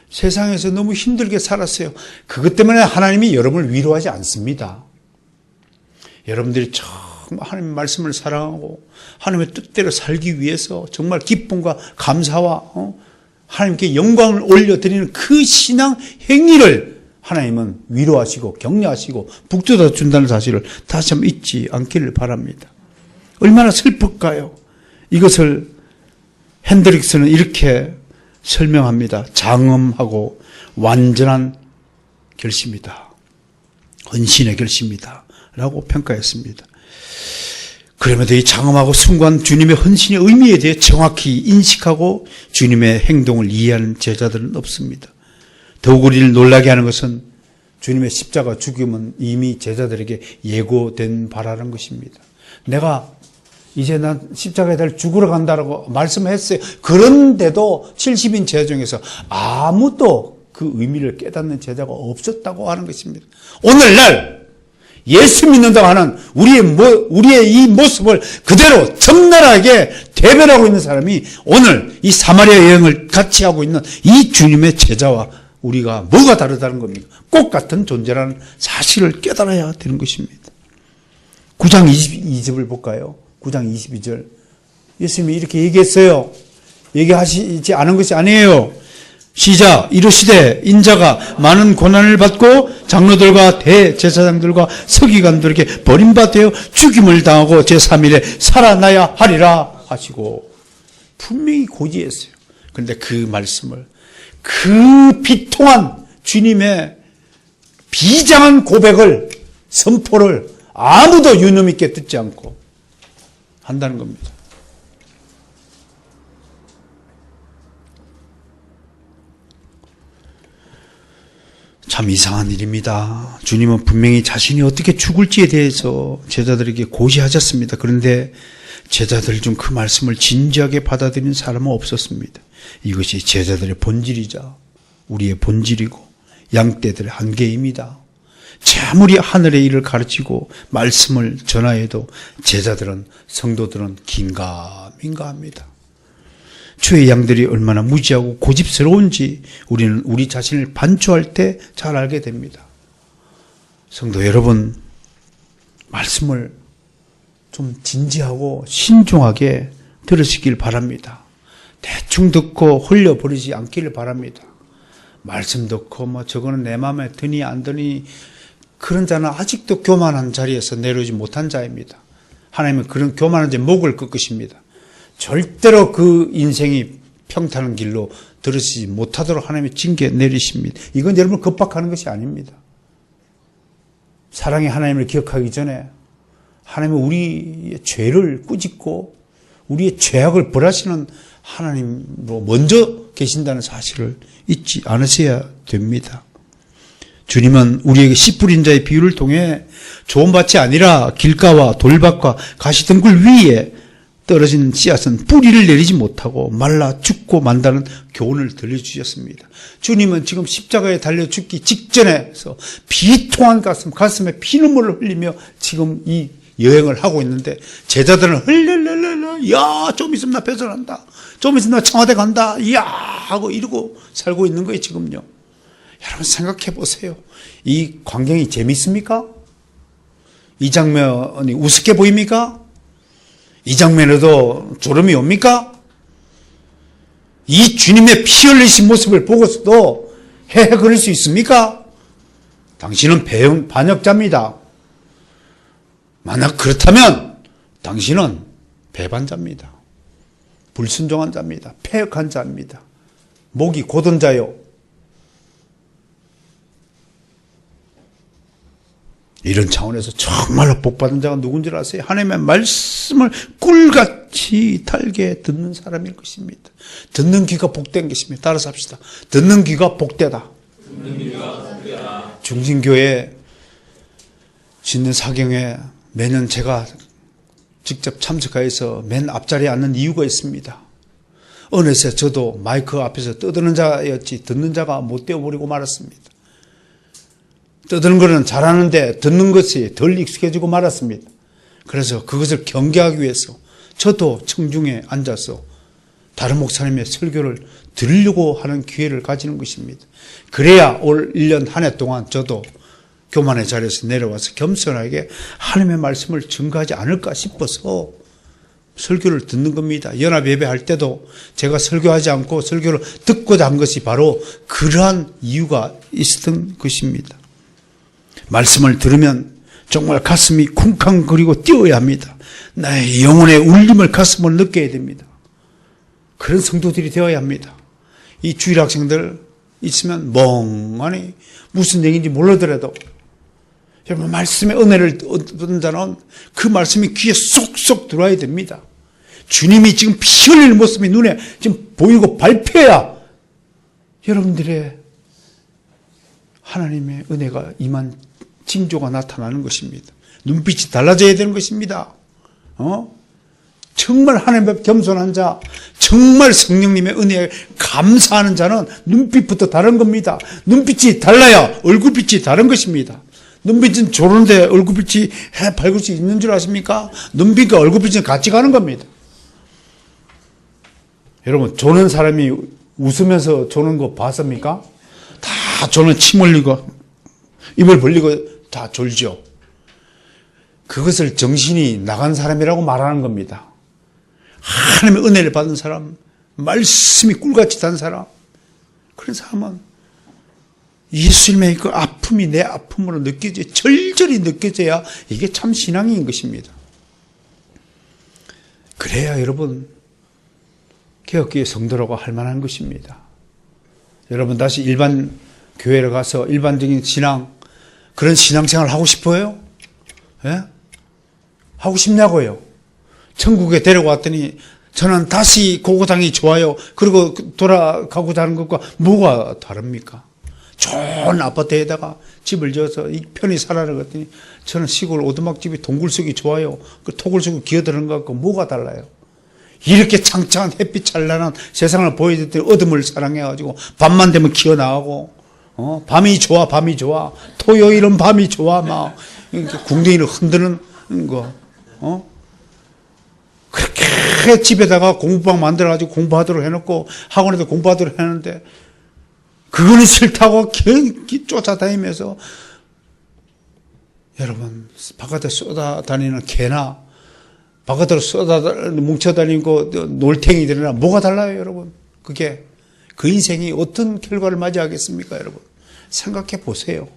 세상에서 너무 힘들게 살았어요. 그것 때문에 하나님이 여러분을 위로하지 않습니다. 여러분들이 정말 하나님의 말씀을 사랑하고 하나님의 뜻대로 살기 위해서 정말 기쁨과 감사와 하나님께 영광을 올려드리는 그 신앙 행위를 하나님은 위로하시고 격려하시고 북돋아 준다는 사실을 다시 한번 잊지 않기를 바랍니다. 얼마나 슬플까요? 이것을 핸드릭스는 이렇게 설명합니다. 장엄하고 완전한 결심이다. 헌신의 결심이다. 라고 평가했습니다. 그럼에도 이 장엄하고 숭고한 주님의 헌신의 의미에 대해 정확히 인식하고 주님의 행동을 이해하는 제자들은 없습니다. 더욱 우리를 놀라게 하는 것은 주님의 십자가 죽음은 이미 제자들에게 예고된 바라는 것입니다. 내가 이제 난 십자가에 달려 죽으러 간다라고 말씀했어요. 그런데도 70인 제자 중에서 아무도 그 의미를 깨닫는 제자가 없었다고 하는 것입니다. 오늘날 예수 믿는다고 하는 우리의 이 모습을 그대로 적나라하게 대변하고 있는 사람이 오늘 이 사마리아 여행을 같이 하고 있는 이 주님의 제자와 우리가 뭐가 다르다는 겁니까? 꼭 같은 존재라는 사실을 깨달아야 되는 것입니다. 9장 22절을 볼까요? 9장 22절. 예수님이 이렇게 얘기했어요. 얘기하시지 않은 것이 아니에요. 시작. 이르시되 인자가 많은 고난을 받고 장로들과 대제사장들과 서기관들에게 버림받아 죽임을 당하고 제3일에 살아나야 하리라 하시고 분명히 고지했어요. 그런데 그 말씀을, 그 비통한 주님의 비장한 고백을, 선포를 아무도 유념 있게 듣지 않고 한다는 겁니다. 참 이상한 일입니다. 주님은 분명히 자신이 어떻게 죽을지에 대해서 제자들에게 고시하셨습니다. 그런데 제자들 중 그 말씀을 진지하게 받아들이는 사람은 없었습니다. 이것이 제자들의 본질이자 우리의 본질이고 양떼들의 한계입니다. 아무리 하늘의 일을 가르치고 말씀을 전하여도 제자들은, 성도들은 긴가민가합니다. 주의 양들이 얼마나 무지하고 고집스러운지 우리는 우리 자신을 반추할 때 잘 알게 됩니다. 성도 여러분, 말씀을 좀 진지하고 신중하게 들으시길 바랍니다. 대충 듣고 흘려버리지 않기를 바랍니다. 말씀 듣고 저거는 내 마음에 드니 안 드니, 그런 자는 아직도 교만한 자리에서 내려오지 못한 자입니다. 하나님은 그런 교만한 자의 목을 꺾으십니다. 절대로 그 인생이 평탄한 길로 들으시지 못하도록 하나님이 징계 내리십니다. 이건 여러분 겁박하는 것이 아닙니다. 사랑의 하나님을 기억하기 전에 하나님은 우리의 죄를 꾸짖고 우리의 죄악을 벌하시는 하나님으로 먼저 계신다는 사실을 잊지 않으셔야 됩니다. 주님은 우리에게 씨 뿌린 자의 비유를 통해 좋은 밭이 아니라 길가와 돌밭과 가시등굴 위에 떨어진 씨앗은 뿌리를 내리지 못하고 말라 죽고 만다는 교훈을 들려주셨습니다. 주님은 지금 십자가에 달려 죽기 직전에서 비통한 가슴에 피눈물을 흘리며 지금 이 여행을 하고 있는데 제자들은 흘릴릴릴릴, 야, 좀 있으면 나 배설한다, 좀 있으면 나 청와대 간다, 야 하고 이러고 살고 있는 거예요 지금요. 여러분 생각해 보세요. 이 광경이 재밌습니까? 이 장면이 우습게 보입니까? 이 장면에도 졸음이 옵니까? 이 주님의 피 흘리신 모습을 보고서도 헤헤 그럴 수 있습니까? 당신은 반역자입니다. 만약 그렇다면 당신은 배반자입니다. 불순종한 자입니다. 패역한 자입니다. 목이 곧은 자요. 이런 차원에서 정말로 복받은 자가 누군지 아세요? 하나님의 말씀을 꿀같이 달게 듣는 사람일 것입니다. 듣는 귀가 복된 것입니다. 따라서 합시다. 듣는 귀가 복되다. 중진교회 짓는 사경에 매년 제가 직접 참석하여서 맨 앞자리에 앉는 이유가 있습니다. 어느새 저도 마이크 앞에서 떠드는 자였지 듣는 자가 못 되어버리고 말았습니다. 떠드는 것은 잘하는데 듣는 것이 덜 익숙해지고 말았습니다. 그래서 그것을 경계하기 위해서 저도 청중에 앉아서 다른 목사님의 설교를 들으려고 하는 기회를 가지는 것입니다. 그래야 올 1년 한 해 동안 저도 교만의 자리에서 내려와서 겸손하게 하나님의 말씀을 증거하지 않을까 싶어서 설교를 듣는 겁니다. 연합 예배할 때도 제가 설교하지 않고 설교를 듣고자 한 것이 바로 그러한 이유가 있었던 것입니다. 말씀을 들으면 정말 가슴이 쿵쾅거리고 뛰어야 합니다. 나의 영혼의 울림을 가슴으로 느껴야 됩니다. 그런 성도들이 되어야 합니다. 이 주일 학생들 있으면 멍하니 무슨 얘기인지 몰라더라도 여러분 말씀의 은혜를 얻은 자는 그 말씀이 귀에 쏙쏙 들어와야 됩니다. 주님이 지금 피 흘리는 모습이 눈에 지금 보이고 밟혀야 여러분들의 하나님의 은혜가 임한 징조가 나타나는 것입니다. 눈빛이 달라져야 되는 것입니다. 정말 하나님 앞에 겸손한 자, 정말 성령님의 은혜에 감사하는 자는 눈빛부터 다른 겁니다. 눈빛이 달라야 얼굴빛이 다른 것입니다. 눈빛은 조르는데 얼굴빛이 밝을 수 있는 줄 아십니까? 눈빛과 얼굴빛은 같이 가는 겁니다. 여러분 조는 사람이 웃으면서 조는 거 봤습니까? 다 조는 침 흘리고 입을 벌리고 다 졸죠. 그것을 정신이 나간 사람이라고 말하는 겁니다. 하나님의 은혜를 받은 사람, 말씀이 꿀같이 단 사람, 그런 사람은 예수님의 그 아픔이 내 아픔으로 절절히 느껴져야 이게 참 신앙인 것입니다. 그래야 여러분 개혁교회 성도라고 할 만한 것입니다. 여러분 다시 일반 교회를 가서 일반적인 신앙, 그런 신앙생활 하고 싶어요? 예? 하고 싶냐고요? 천국에 데려왔더니 저는 다시 고고당이 좋아요. 그리고 돌아가고자 하는 것과 뭐가 다릅니까? 좋은 아파트에다가 집을 지어서 편히 살아라 그랬더니 저는 시골 오두막집이 동굴속이 좋아요. 그 토굴속이 기어드는 것 같고 뭐가 달라요? 이렇게 창창한 햇빛 찬란한 세상을 보여줬더니 어둠을 사랑해가지고 밤만 되면 기어나가고 밤이 좋아 토요일은 밤이 좋아 막 궁둥이를 흔드는 거 그렇게 집에다가 공부방 만들어가지고 공부하도록 해놓고 학원에도 공부하도록 해놓는데 그거는 싫다고 쫓아다니면서 여러분 바깥에 쏟아다니는 개나 바깥으로 뭉쳐다니고 놀탱이들이나 뭐가 달라요 여러분? 그게 그 인생이 어떤 결과를 맞이하겠습니까 여러분? 생각해 보세요.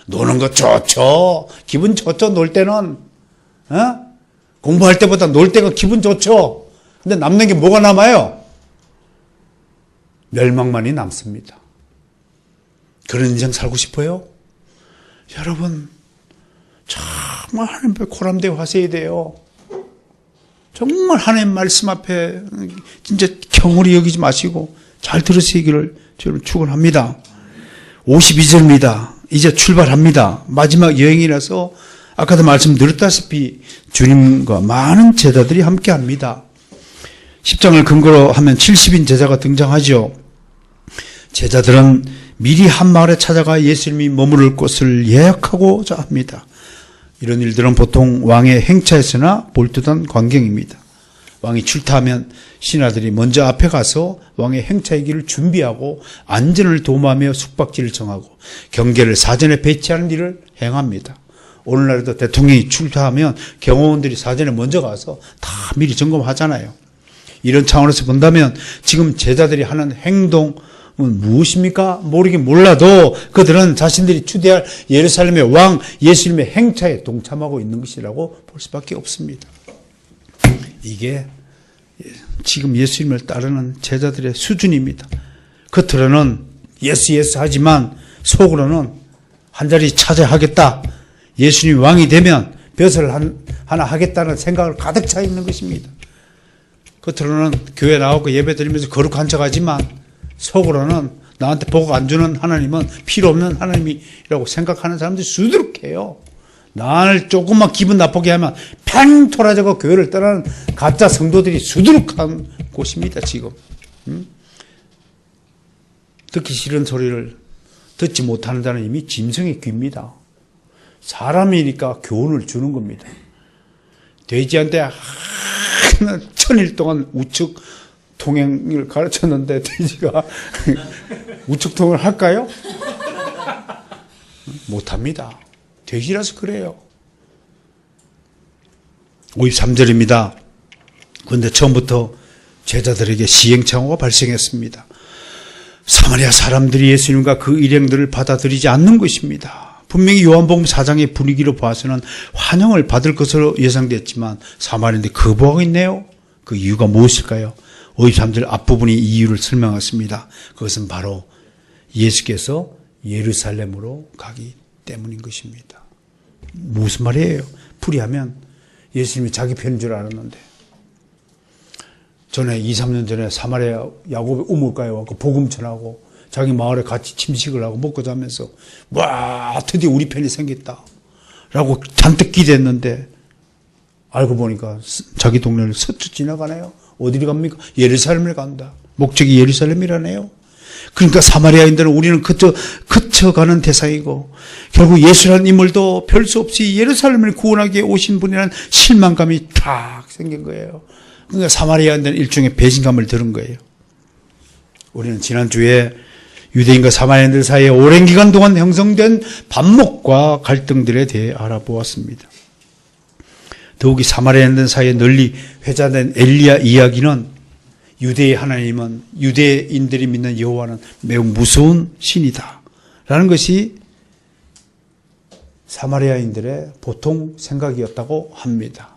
노는 거 좋죠. 기분 좋죠. 놀 때는 공부할 때보다 놀 때가 기분 좋죠. 근데 남는 게 뭐가 남아요? 멸망만이 남습니다. 그런 인생 살고 싶어요? 여러분 정말 하나님 앞에 고람되고 하셔야 돼요. 정말 하나님 말씀 앞에 진짜 경홀히 여기지 마시고 잘 들으시기를 저는 축원합니다. 52절입니다. 이제 출발합니다. 마지막 여행이라서 아까도 말씀드렸다시피 주님과 많은 제자들이 함께합니다. 10장을 근거로 하면 70인 제자가 등장하죠. 제자들은 미리 한 마을에 찾아가 예수님이 머무를 곳을 예약하고자 합니다. 이런 일들은 보통 왕의 행차에서나 볼듯한 광경입니다. 왕이 출타하면 신하들이 먼저 앞에 가서 왕의 행차의 길을 준비하고 안전을 도모하며 숙박지를 정하고 경계를 사전에 배치하는 일을 행합니다. 오늘날에도 대통령이 출타하면 경호원들이 사전에 먼저 가서 다 미리 점검하잖아요. 이런 차원에서 본다면 지금 제자들이 하는 행동은 무엇입니까? 모르긴 몰라도 그들은 자신들이 추대할 예루살렘의 왕 예수님의 행차에 동참하고 있는 것이라고 볼 수밖에 없습니다. 이게 지금 예수님을 따르는 제자들의 수준입니다. 겉으로는 예수 하지만 속으로는 한 자리 차져야 하겠다. 예수님이 왕이 되면 벼슬 하나 하겠다는 생각을 가득 차 있는 것입니다. 겉으로는 교회 나오고 예배 드리면서 거룩한 척하지만 속으로는 나한테 복 안 주는 하나님은 필요 없는 하나님이라고 생각하는 사람들이 수두룩해요. 나를 조금만 기분 나쁘게 하면 팽 돌아져서 교회를 떠나는 가짜 성도들이 수두룩한 곳입니다. 지금 듣기 싫은 소리를 듣지 못하는 자는 이미 짐승의 귀입니다. 사람이니까 교훈을 주는 겁니다. 돼지한테 1000일 동안 우측 통행을 가르쳤는데 돼지가 우측 통행을 할까요? 못합니다. 돼지라서 그래요. 53절입니다. 그런데 처음부터 제자들에게 시행착오가 발생했습니다. 사마리아 사람들이 예수님과 그 일행들을 받아들이지 않는 것입니다. 분명히 요한복음 4장의 분위기로 봐서는 환영을 받을 것으로 예상됐지만 사마리아인데 거부하고 있네요. 그 이유가 무엇일까요? 53절 앞부분이 이유를 설명했습니다. 그것은 바로 예수께서 예루살렘으로 가기 때문인 것입니다. 무슨 말이에요? 풀이하면 예수님이 자기 편인 줄 알았는데 전에 2, 3년 전에 사마리아 야곱의 우물가에 와서 복음 전하고 자기 마을에 같이 침식을 하고 먹고 자면서 와 드디어 우리 편이 생겼다 라고 잔뜩 기대했는데 알고 보니까 자기 동네를 스쳐 지나가네요. 어디로 갑니까? 예루살렘을 간다. 목적이 예루살렘이라네요. 그러니까 사마리아인들은 우리는 그쳐가는 대상이고 결국 예수라는 인물도 별 수 없이 예루살렘을 구원하기 위해 오신 분이라는 실망감이 탁 생긴 거예요. 그러니까 사마리아인들은 일종의 배신감을 들은 거예요. 우리는 지난주에 유대인과 사마리아인들 사이에 오랜 기간 동안 형성된 반목과 갈등들에 대해 알아보았습니다. 더욱이 사마리아인들 사이에 널리 회자된 엘리야 이야기는 유대의 하나님은, 유대인들이 믿는 여호와는 매우 무서운 신이다 라는 것이 사마리아인들의 보통 생각이었다고 합니다.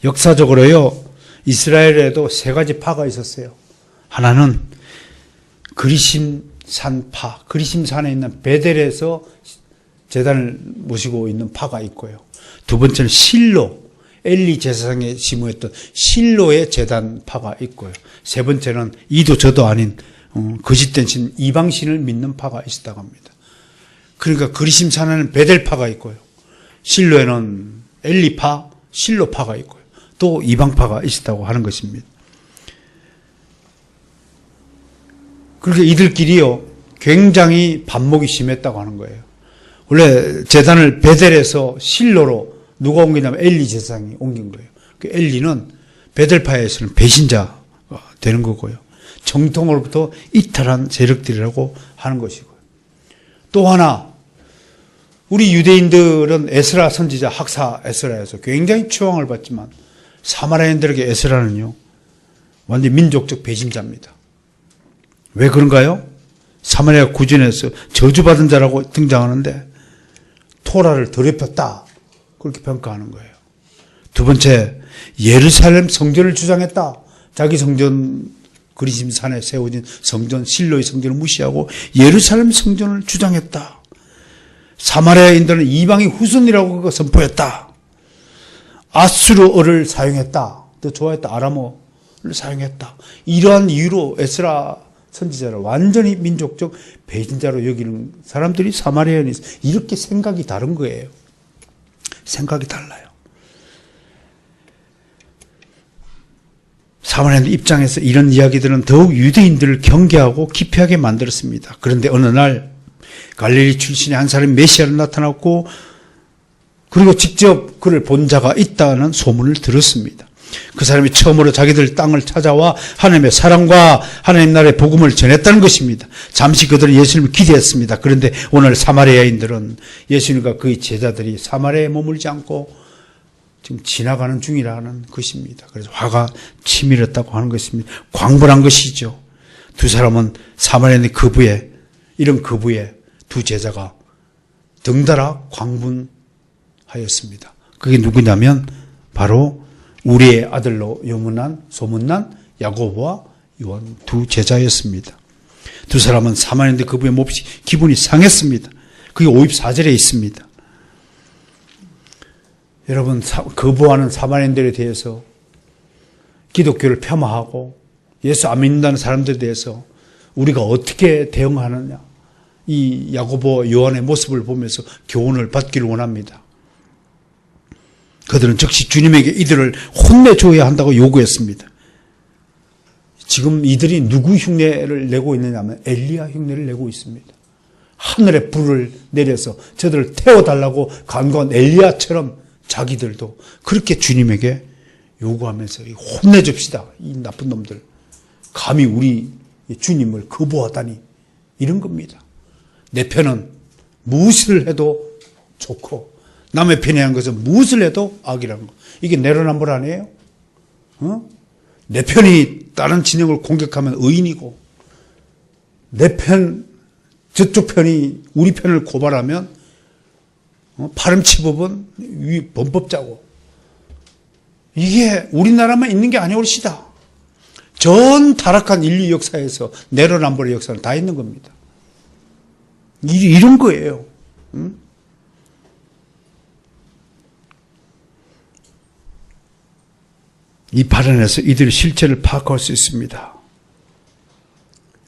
역사적으로요, 이스라엘에도 세 가지 파가 있었어요. 하나는 그리심산파, 그리심산에 있는 베델에서 제단을 모시고 있는 파가 있고요. 두 번째는 실로, 엘리 제사장에 지무했던 실로의 제단파가 있고요. 세 번째는 이도 저도 아닌 거짓된 신, 이방신을 믿는 파가 있었다고 합니다. 그러니까 그리심산에는 베델파가 있고요. 실로에는 엘리파, 실로파가 있고요. 또 이방파가 있었다고 하는 것입니다. 그렇게 이들끼리요, 굉장히 반목이 심했다고 하는 거예요. 원래 제단을 베델에서 실로로 누가 옮기냐면 엘리 제사장이 옮긴 거예요. 그 엘리는 베델파에서는 배신자가 되는 거고요. 정통으로부터 이탈한 세력들이라고 하는 것이고요. 또 하나, 우리 유대인들은 에스라 선지자 학사 에스라에서 굉장히 추앙을 받지만 사마리아인들에게 에스라는요, 완전 민족적 배신자입니다. 왜 그런가요? 사마리아 구전에서 저주받은 자라고 등장하는데 토라를 더럽혔다, 그렇게 평가하는 거예요. 두 번째, 예루살렘 성전을 주장했다. 자기 성전, 그리심산에 세워진 성전, 실로의 성전을 무시하고 예루살렘 성전을 주장했다. 사마리아인들은 이방의 후손이라고 선포했다. 아수르어를 사용했다. 더 좋아했다. 아람어를 사용했다. 이러한 이유로 에스라 선지자를 완전히 민족적 배신자로 여기는 사람들이 사마리아인이 이렇게 생각이 다른 거예요. 생각이 달라요. 사마리아인들 입장에서 이런 이야기들은 더욱 유대인들을 경계하고 기피하게 만들었습니다. 그런데 어느 날 갈릴리 출신의 한 사람이 메시아로 나타났고, 그리고 직접 그를 본 자가 있다는 소문을 들었습니다. 그 사람이 처음으로 자기들 땅을 찾아와 하나님의 사랑과 하나님 나라의 복음을 전했다는 것입니다. 잠시 그들은 예수님을 기대했습니다. 그런데 오늘 사마리아인들은 예수님과 그의 제자들이 사마리아에 머물지 않고 지금 지나가는 중이라는 것입니다. 그래서 화가 치밀었다고 하는 것입니다. 광분한 것이죠. 두 사람은 사마리아인의 거부에, 이런 거부에 두 제자가 덩달아 광분하였습니다. 그게 누구냐면 바로 우리의 아들로 소문난 야고보와 요한 두 제자였습니다. 두 사람은 사마리아인들 거부에 몹시 기분이 상했습니다. 그게 54절에 있습니다. 여러분, 거부하는 사마리아인들에 대해서 기독교를 폄하하고 예수 안 믿는다는 사람들에 대해서 우리가 어떻게 대응하느냐, 이 야고보 요한의 모습을 보면서 교훈을 받기를 원합니다. 그들은 즉시 주님에게 이들을 혼내줘야 한다고 요구했습니다. 지금 이들이 누구 흉내를 내고 있느냐면 엘리야 흉내를 내고 있습니다. 하늘에 불을 내려서 저들을 태워달라고 간구한 엘리야처럼 자기들도 그렇게 주님에게 요구하면서 혼내줍시다. 이 나쁜 놈들. 감히 우리 주님을 거부하다니. 이런 겁니다. 내 편은 무엇을 해도 좋고 남의 편에 한 것은 무엇을 해도 악이라는 거. 이게 내로남불 아니에요? 내 편이 다른 진영을 공격하면 의인이고, 내 편, 저쪽 편이 우리 편을 고발하면 파렴치법은 범법자고. 이게 우리나라만 있는 게 아니올시다. 전 타락한 인류 역사에서 내로남불의 역사는 다 있는 겁니다. 이런 거예요. 이 발언에서 이들의 실체를 파악할 수 있습니다.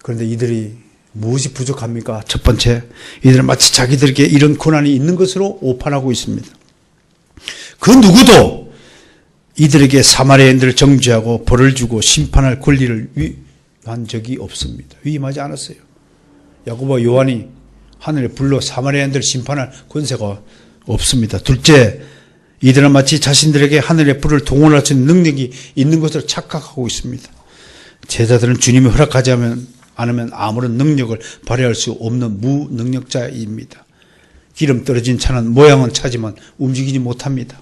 그런데 이들이 무엇이 부족합니까? 첫 번째, 이들은 마치 자기들에게 이런 고난이 있는 것으로 오판하고 있습니다. 그 누구도 이들에게 사마리아인들을 정죄하고 벌을 주고 심판할 권리를 위임한 적이 없습니다. 위임하지 않았어요. 야고보와 요한이 하늘에 불러 사마리아인들을 심판할 권세가 없습니다. 둘째, 이들은 마치 자신들에게 하늘의 불을 동원할 수 있는 능력이 있는 것으로 착각하고 있습니다. 제자들은 주님이 허락하지 않으면 아무런 능력을 발휘할 수 없는 무능력자입니다. 기름 떨어진 차는 모양은 차지만 움직이지 못합니다.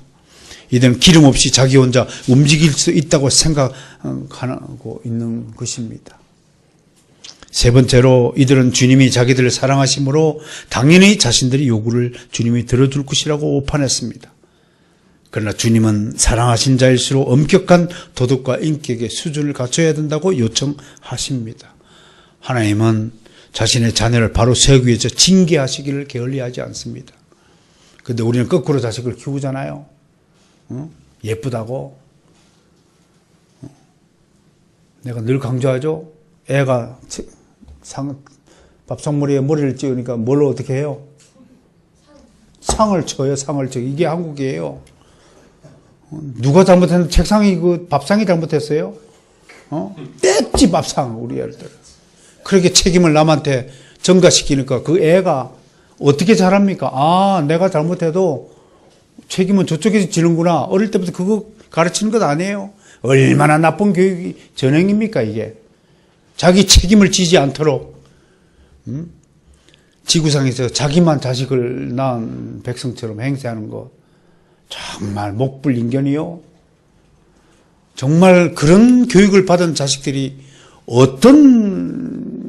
이들은 기름 없이 자기 혼자 움직일 수 있다고 생각하고 있는 것입니다. 세 번째로 이들은 주님이 자기들을 사랑하심으로 당연히 자신들의 요구를 주님이 들어줄 것이라고 오판했습니다. 그러나 주님은 사랑하신 자일수록 엄격한 도덕과 인격의 수준을 갖춰야 된다고 요청하십니다. 하나님은 자신의 자녀를 바로 세우기 위해서 징계하시기를 게을리하지 않습니다. 그런데 우리는 거꾸로 자식을 키우잖아요. 예쁘다고. 내가 늘 강조하죠. 애가 밥상머리에 머리를 찍으니까 뭘 어떻게 해요? 상을 쳐요. 상을 쳐. 이게 한국이에요. 누가 잘못했는데 책상이 밥상이 잘못했어요? 뗐지 밥상 우리 애들. 그렇게 책임을 남한테 전가시키니까 그 애가 어떻게 잘합니까? 아, 내가 잘못해도 책임은 저쪽에서 지는구나. 어릴 때부터 그거 가르치는 것 아니에요? 얼마나 나쁜 교육이 전형입니까 이게. 자기 책임을 지지 않도록 지구상에서 자기만 자식을 낳은 백성처럼 행세하는 것 정말 목불인견이요. 정말 그런 교육을 받은 자식들이 어떤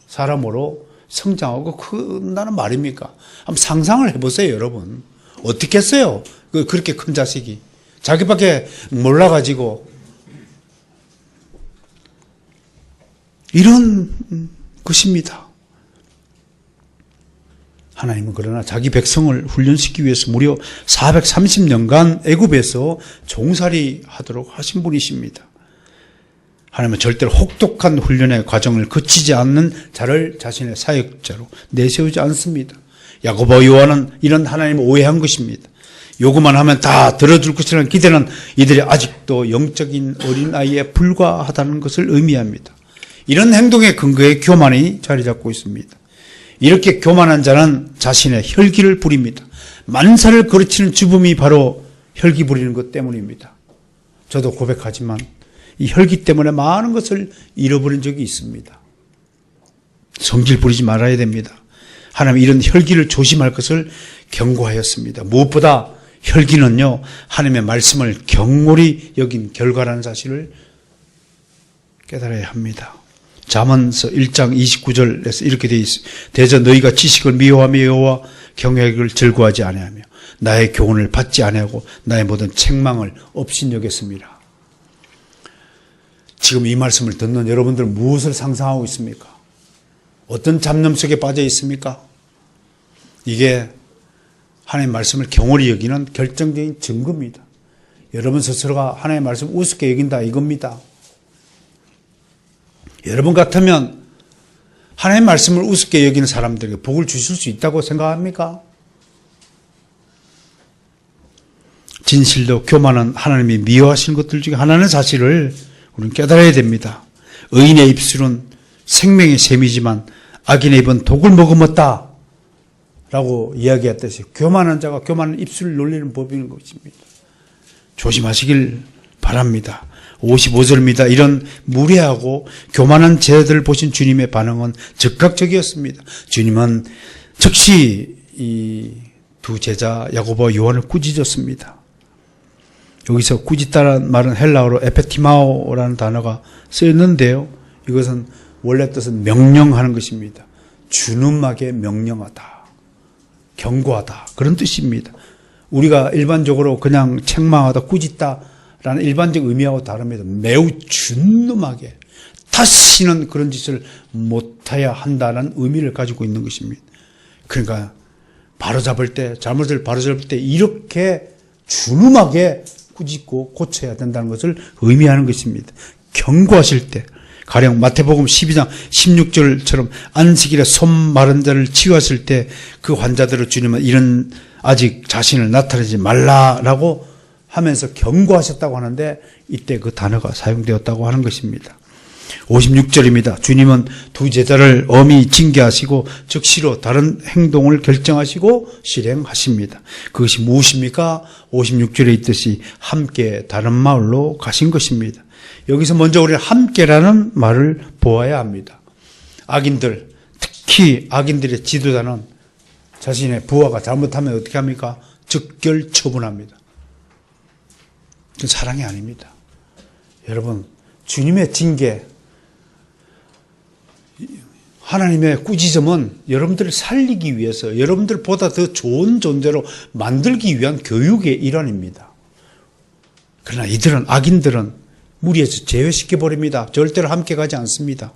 사람으로 성장하고 큰다는 말입니까? 한번 상상을 해보세요, 여러분. 어떻게 했어요? 그렇게 큰 자식이. 자기밖에 몰라가지고. 이런 것입니다. 하나님은 그러나 자기 백성을 훈련시키기 위해서 무려 430년간 애굽에서 종살이 하도록 하신 분이십니다. 하나님은 절대로 혹독한 훈련의 과정을 거치지 않는 자를 자신의 사역자로 내세우지 않습니다. 야고보 요한은 이런 하나님을 오해한 것입니다. 요구만 하면 다 들어줄 것이라는 기대는 이들이 아직도 영적인 어린아이에 불과하다는 것을 의미합니다. 이런 행동의 근거에 교만이 자리 잡고 있습니다. 이렇게 교만한 자는 자신의 혈기를 부립니다. 만사를 거르치는 주범이 바로 혈기 부리는 것 때문입니다. 저도 고백하지만 이 혈기 때문에 많은 것을 잃어버린 적이 있습니다. 성질 부리지 말아야 됩니다. 하나님 이런 혈기를 조심할 것을 경고하였습니다. 무엇보다 혈기는요, 하나님의 말씀을 경홀히 여긴 결과라는 사실을 깨달아야 합니다. 잠언서 1장 29절에서 이렇게 되어 있습니다. 대저 너희가 지식을 미워하며 여호와 경외를 즐거워하지 아니하며 나의 교훈을 받지 아니하고 나의 모든 책망을 업신여겼습니다. 지금 이 말씀을 듣는 여러분들은 무엇을 상상하고 있습니까? 어떤 잡념 속에 빠져 있습니까? 이게 하나님의 말씀을 경홀히 여기는 결정적인 증거입니다. 여러분 스스로가 하나님의 말씀을 우습게 여긴다 이겁니다. 여러분 같으면 하나님의 말씀을 우습게 여기는 사람들에게 복을 주실 수 있다고 생각합니까? 진실도 교만은 하나님이 미워하시는 것들 중에 하나는 사실을 우리는 깨달아야 됩니다. 의인의 입술은 생명의 셈이지만 악인의 입은 독을 머금었다 라고 이야기했듯이 교만한 자가 교만한 입술을 놀리는 법인 것입니다. 조심하시길 바랍니다. 55절입니다. 이런 무례하고 교만한 제자들을 보신 주님의 반응은 즉각적이었습니다. 주님은 즉시 이 두 제자 야고보와 요한을 꾸짖었습니다. 여기서 꾸짖다라는 말은 헬라어로 에페티마오라는 단어가 쓰였는데요. 이것은 원래 뜻은 명령하는 것입니다. 준엄하게 명령하다, 경고하다 그런 뜻입니다. 우리가 일반적으로 그냥 책망하다, 꾸짖다라는 일반적 의미하고 다릅니다. 매우 준엄하게 다시는 그런 짓을 못해야 한다는 의미를 가지고 있는 것입니다. 그러니까 바로잡을 때, 잘못을 바로잡을 때 이렇게 준엄하게 꾸짖고 고쳐야 된다는 것을 의미하는 것입니다. 경고하실 때, 가령 마태복음 12장 16절처럼 안식일에 손 마른 자를 치유하실 때 그 환자들을 주님은 이런 아직 자신을 나타내지 말라라고 하면서 경고하셨다고 하는데 이때 그 단어가 사용되었다고 하는 것입니다. 56절입니다. 주님은 두 제자를 엄히 징계하시고 즉시로 다른 행동을 결정하시고 실행하십니다. 그것이 무엇입니까? 56절에 있듯이 함께 다른 마을로 가신 것입니다. 여기서 먼저 우리는 함께라는 말을 보아야 합니다. 악인들, 특히 악인들의 지도자는 자신의 부하가 잘못하면 어떻게 합니까? 즉결 처분합니다. 그건 사랑이 아닙니다. 여러분, 주님의 징계, 하나님의 꾸짖음은 여러분들을 살리기 위해서, 여러분들보다 더 좋은 존재로 만들기 위한 교육의 일환입니다. 그러나 이들은, 악인들은 무리해서 제외시켜버립니다. 절대로 함께 가지 않습니다.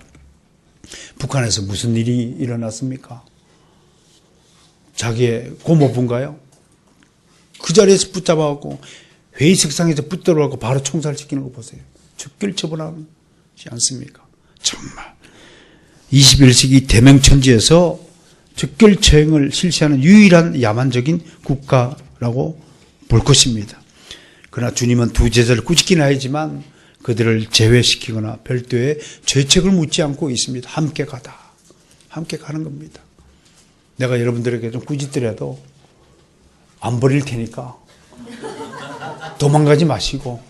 북한에서 무슨 일이 일어났습니까? 자기의 고모부인가요? 그 자리에서 붙잡아갖고 회의석상에서 붙들어갖고 바로 총살시키는 거 보세요. 즉결 처분하지 않습니까? 정말 21세기 대명천지에서 즉결처형을 실시하는 유일한 야만적인 국가라고 볼 것입니다. 그러나 주님은 두 제자를 꾸짖기는 하지만 그들을 제외시키거나 별도의 죄책을 묻지 않고 있습니다. 함께 가다. 함께 가는 겁니다. 내가 여러분들에게 좀 꾸짖더라도 안 버릴 테니까 도망가지 마시고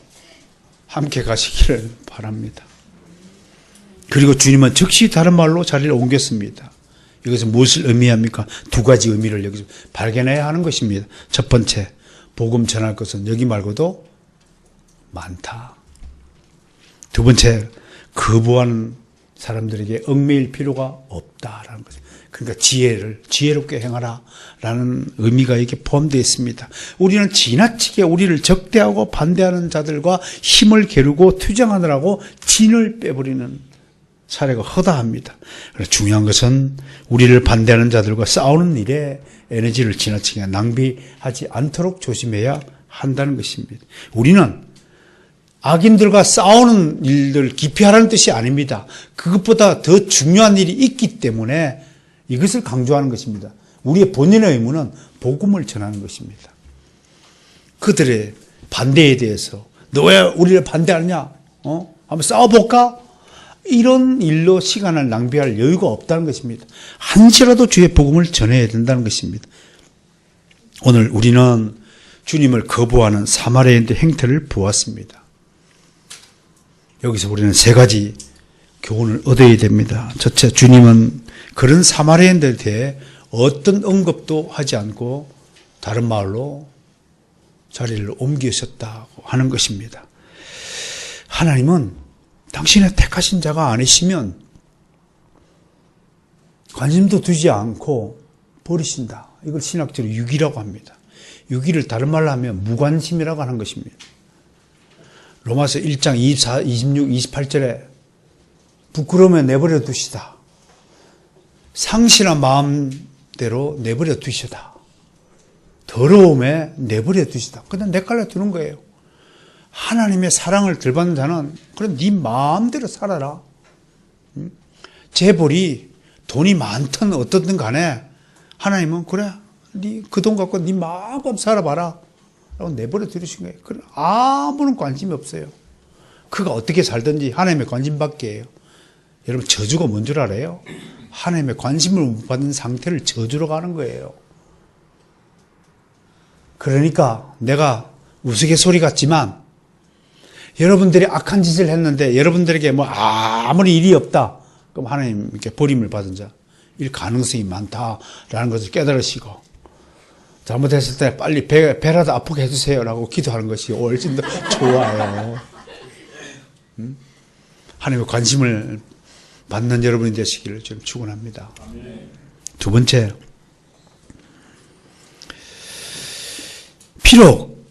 함께 가시기를 바랍니다. 그리고 주님은 즉시 다른 말로 자리를 옮겼습니다. 이것은 무엇을 의미합니까? 두 가지 의미를 여기서 발견해야 하는 것입니다. 첫 번째, 복음 전할 것은 여기 말고도 많다. 두 번째, 거부하는 사람들에게 얽매일 필요가 없다라는 거죠. 그러니까 지혜롭게 행하라라는 의미가 이렇게 포함되어 있습니다. 우리는 지나치게 우리를 적대하고 반대하는 자들과 힘을 겨루고 투쟁하느라고 진을 빼버리는 사례가 허다합니다. 그래서 중요한 것은 우리를 반대하는 자들과 싸우는 일에 에너지를 지나치게 낭비하지 않도록 조심해야 한다는 것입니다. 우리는 악인들과 싸우는 일들 기피하라는 뜻이 아닙니다. 그것보다 더 중요한 일이 있기 때문에 이것을 강조하는 것입니다. 우리의 본연의 의무는 복음을 전하는 것입니다. 그들의 반대에 대해서 너 왜 우리를 반대하느냐? 한번 싸워볼까? 이런 일로 시간을 낭비할 여유가 없다는 것입니다. 한시라도 주의 복음을 전해야 된다는 것입니다. 오늘 우리는 주님을 거부하는 사마리아인의 행태를 보았습니다. 여기서 우리는 세 가지 교훈을 얻어야 됩니다. 첫째, 주님은 그런 사마리아인들에 대해 어떤 언급도 하지 않고 다른 마을로 자리를 옮기셨다고 하는 것입니다. 하나님은 당신의 택하신 자가 아니시면 관심도 두지 않고 버리신다. 이걸 신학적으로 유기라고 합니다. 유기를 다른 말로 하면 무관심이라고 하는 것입니다. 로마서 1장 24, 26, 28절에 부끄러움에 내버려 두시다. 상실한 마음대로 내버려 두시다. 더러움에 내버려 두시다. 그냥 내깔려 두는 거예요. 하나님의 사랑을 덜 받는 자는 그럼 네 마음대로 살아라. 재벌이 돈이 많든 어떻든 간에 하나님은 그래 네 그 돈 갖고 네 마음껏 살아봐라 라고 내버려 두신 거예요. 그래 아무런 관심이 없어요. 그가 어떻게 살든지 하나님의 관심 받기예요. 여러분 저주가 뭔 줄 알아요? 하나님의 관심을 못 받는 상태를 저주로 가는 거예요. 그러니까 내가 우스갯소리 같지만 여러분들이 악한 짓을 했는데 여러분들에게 뭐 아무리 일이 없다. 그럼 하나님께 버림을 받은 자, 일 가능성이 많다라는 것을 깨달으시고 잘못했을 때 빨리 배라도 아프게 해주세요라고 기도하는 것이 훨씬 더 좋아요. 하나님의 관심을 받는 여러분이 되시기를 좀 축원합니다. 두 번째, 비록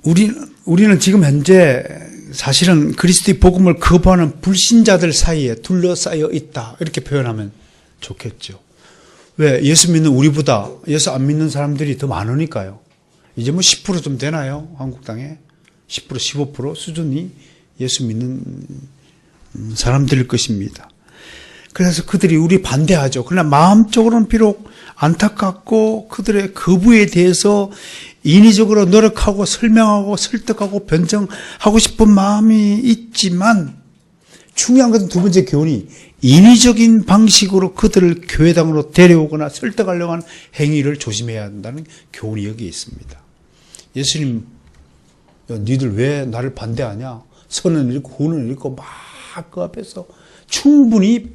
우리는 지금 현재 사실은 그리스도의 복음을 거부하는 불신자들 사이에 둘러싸여 있다. 이렇게 표현하면 좋겠죠. 왜? 예수 믿는 우리보다 예수 안 믿는 사람들이 더 많으니까요. 이제 뭐 10% 좀 되나요? 한국 땅에 10% 15% 수준이 예수 믿는 사람들일 것입니다. 그래서 그들이 우리 반대하죠. 그러나 마음적으로는 비록 안타깝고 그들의 거부에 대해서 인위적으로 노력하고 설명하고 설득하고 변정하고 싶은 마음이 있지만 중요한 것은 두 번째 교훈이 인위적인 방식으로 그들을 교회당으로 데려오거나 설득하려고 하는 행위를 조심해야 한다는 교훈이 여기에 있습니다. 예수님, 니들 왜 나를 반대하냐? 선은 읽고 후는 읽고 막 그 앞에서 충분히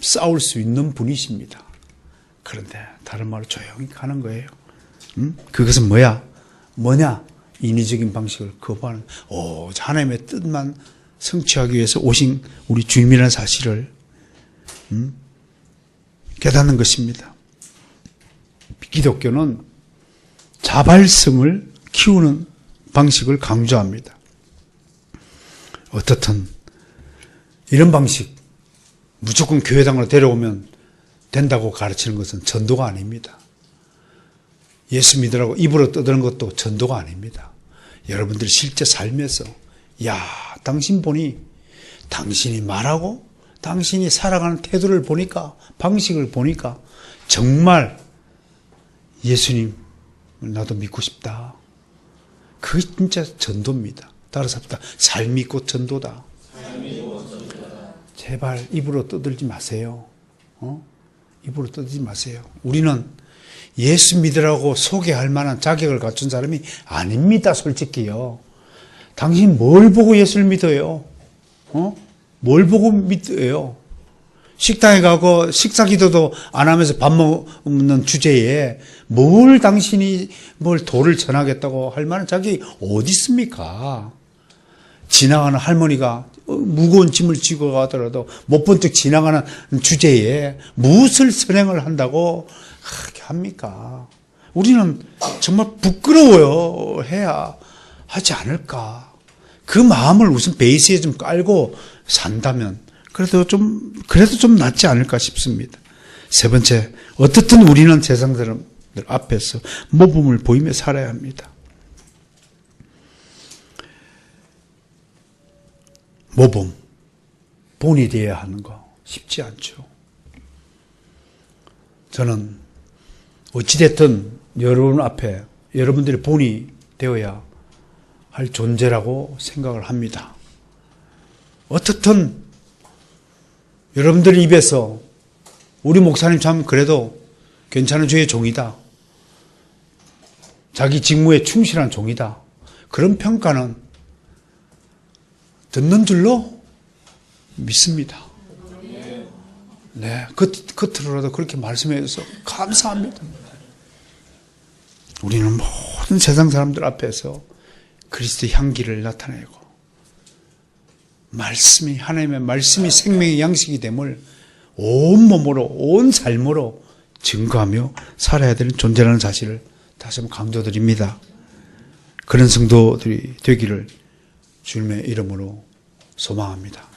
싸울 수 있는 분이십니다. 그런데 다른 말로 조용히 가는 거예요. 그것은 뭐냐? 인위적인 방식을 거부하는 하나님의 뜻만 성취하기 위해서 오신 우리 주님이라는 사실을 깨닫는 것입니다. 기독교는 자발성을 키우는 방식을 강조합니다. 어떻든 이런 방식 무조건 교회당으로 데려오면 된다고 가르치는 것은 전도가 아닙니다. 예수 믿으라고 입으로 떠드는 것도 전도가 아닙니다. 여러분들이 실제 삶에서 당신 보니 당신이 말하고 당신이 살아가는 태도를 보니까 방식을 보니까 정말 예수님 나도 믿고 싶다. 그게 진짜 전도입니다. 따라서 합시다. 삶이 곧 전도다. 제발 입으로 떠들지 마세요. 입으로 떠들지 마세요. 우리는 예수 믿으라고 소개할 만한 자격을 갖춘 사람이 아닙니다. 솔직히요. 당신 뭘 보고 예수를 믿어요? 뭘 보고 믿어요? 식당에 가고 식사 기도도 안 하면서 밥 먹는 주제에 뭘 당신이 도를 전하겠다고 할 만한 자격이 어디 있습니까? 지나가는 할머니가 무거운 짐을 지고 가더라도 못 본 척 지나가는 주제에 무엇을 선행을 한다고 그렇게 합니까? 우리는 정말 부끄러워요. 해야 하지 않을까. 그 마음을 우선 베이스에 좀 깔고 산다면 그래도 좀 낫지 않을까 싶습니다. 세 번째, 어떻든 우리는 세상 사람들 앞에서 모범을 보이며 살아야 합니다. 모범, 본이 되어야 하는 거 쉽지 않죠. 저는 어찌됐든 여러분 앞에 여러분들이 본이 되어야 할 존재라고 생각을 합니다. 어떻든 여러분들 입에서 우리 목사님 참 그래도 괜찮은 주의 종이다. 자기 직무에 충실한 종이다. 그런 평가는 듣는 줄로 믿습니다. 네, 겉으로라도 그렇게 말씀해 주셔서 감사합니다. 우리는 모든 세상 사람들 앞에서 그리스도의 향기를 나타내고 하나님의 말씀이 생명의 양식이 됨을 온몸으로 온 삶으로 증거하며 살아야 되는 존재라는 사실을 다시 한번 강조드립니다. 그런 성도들이 되기를 주님의 이름으로 소망합니다.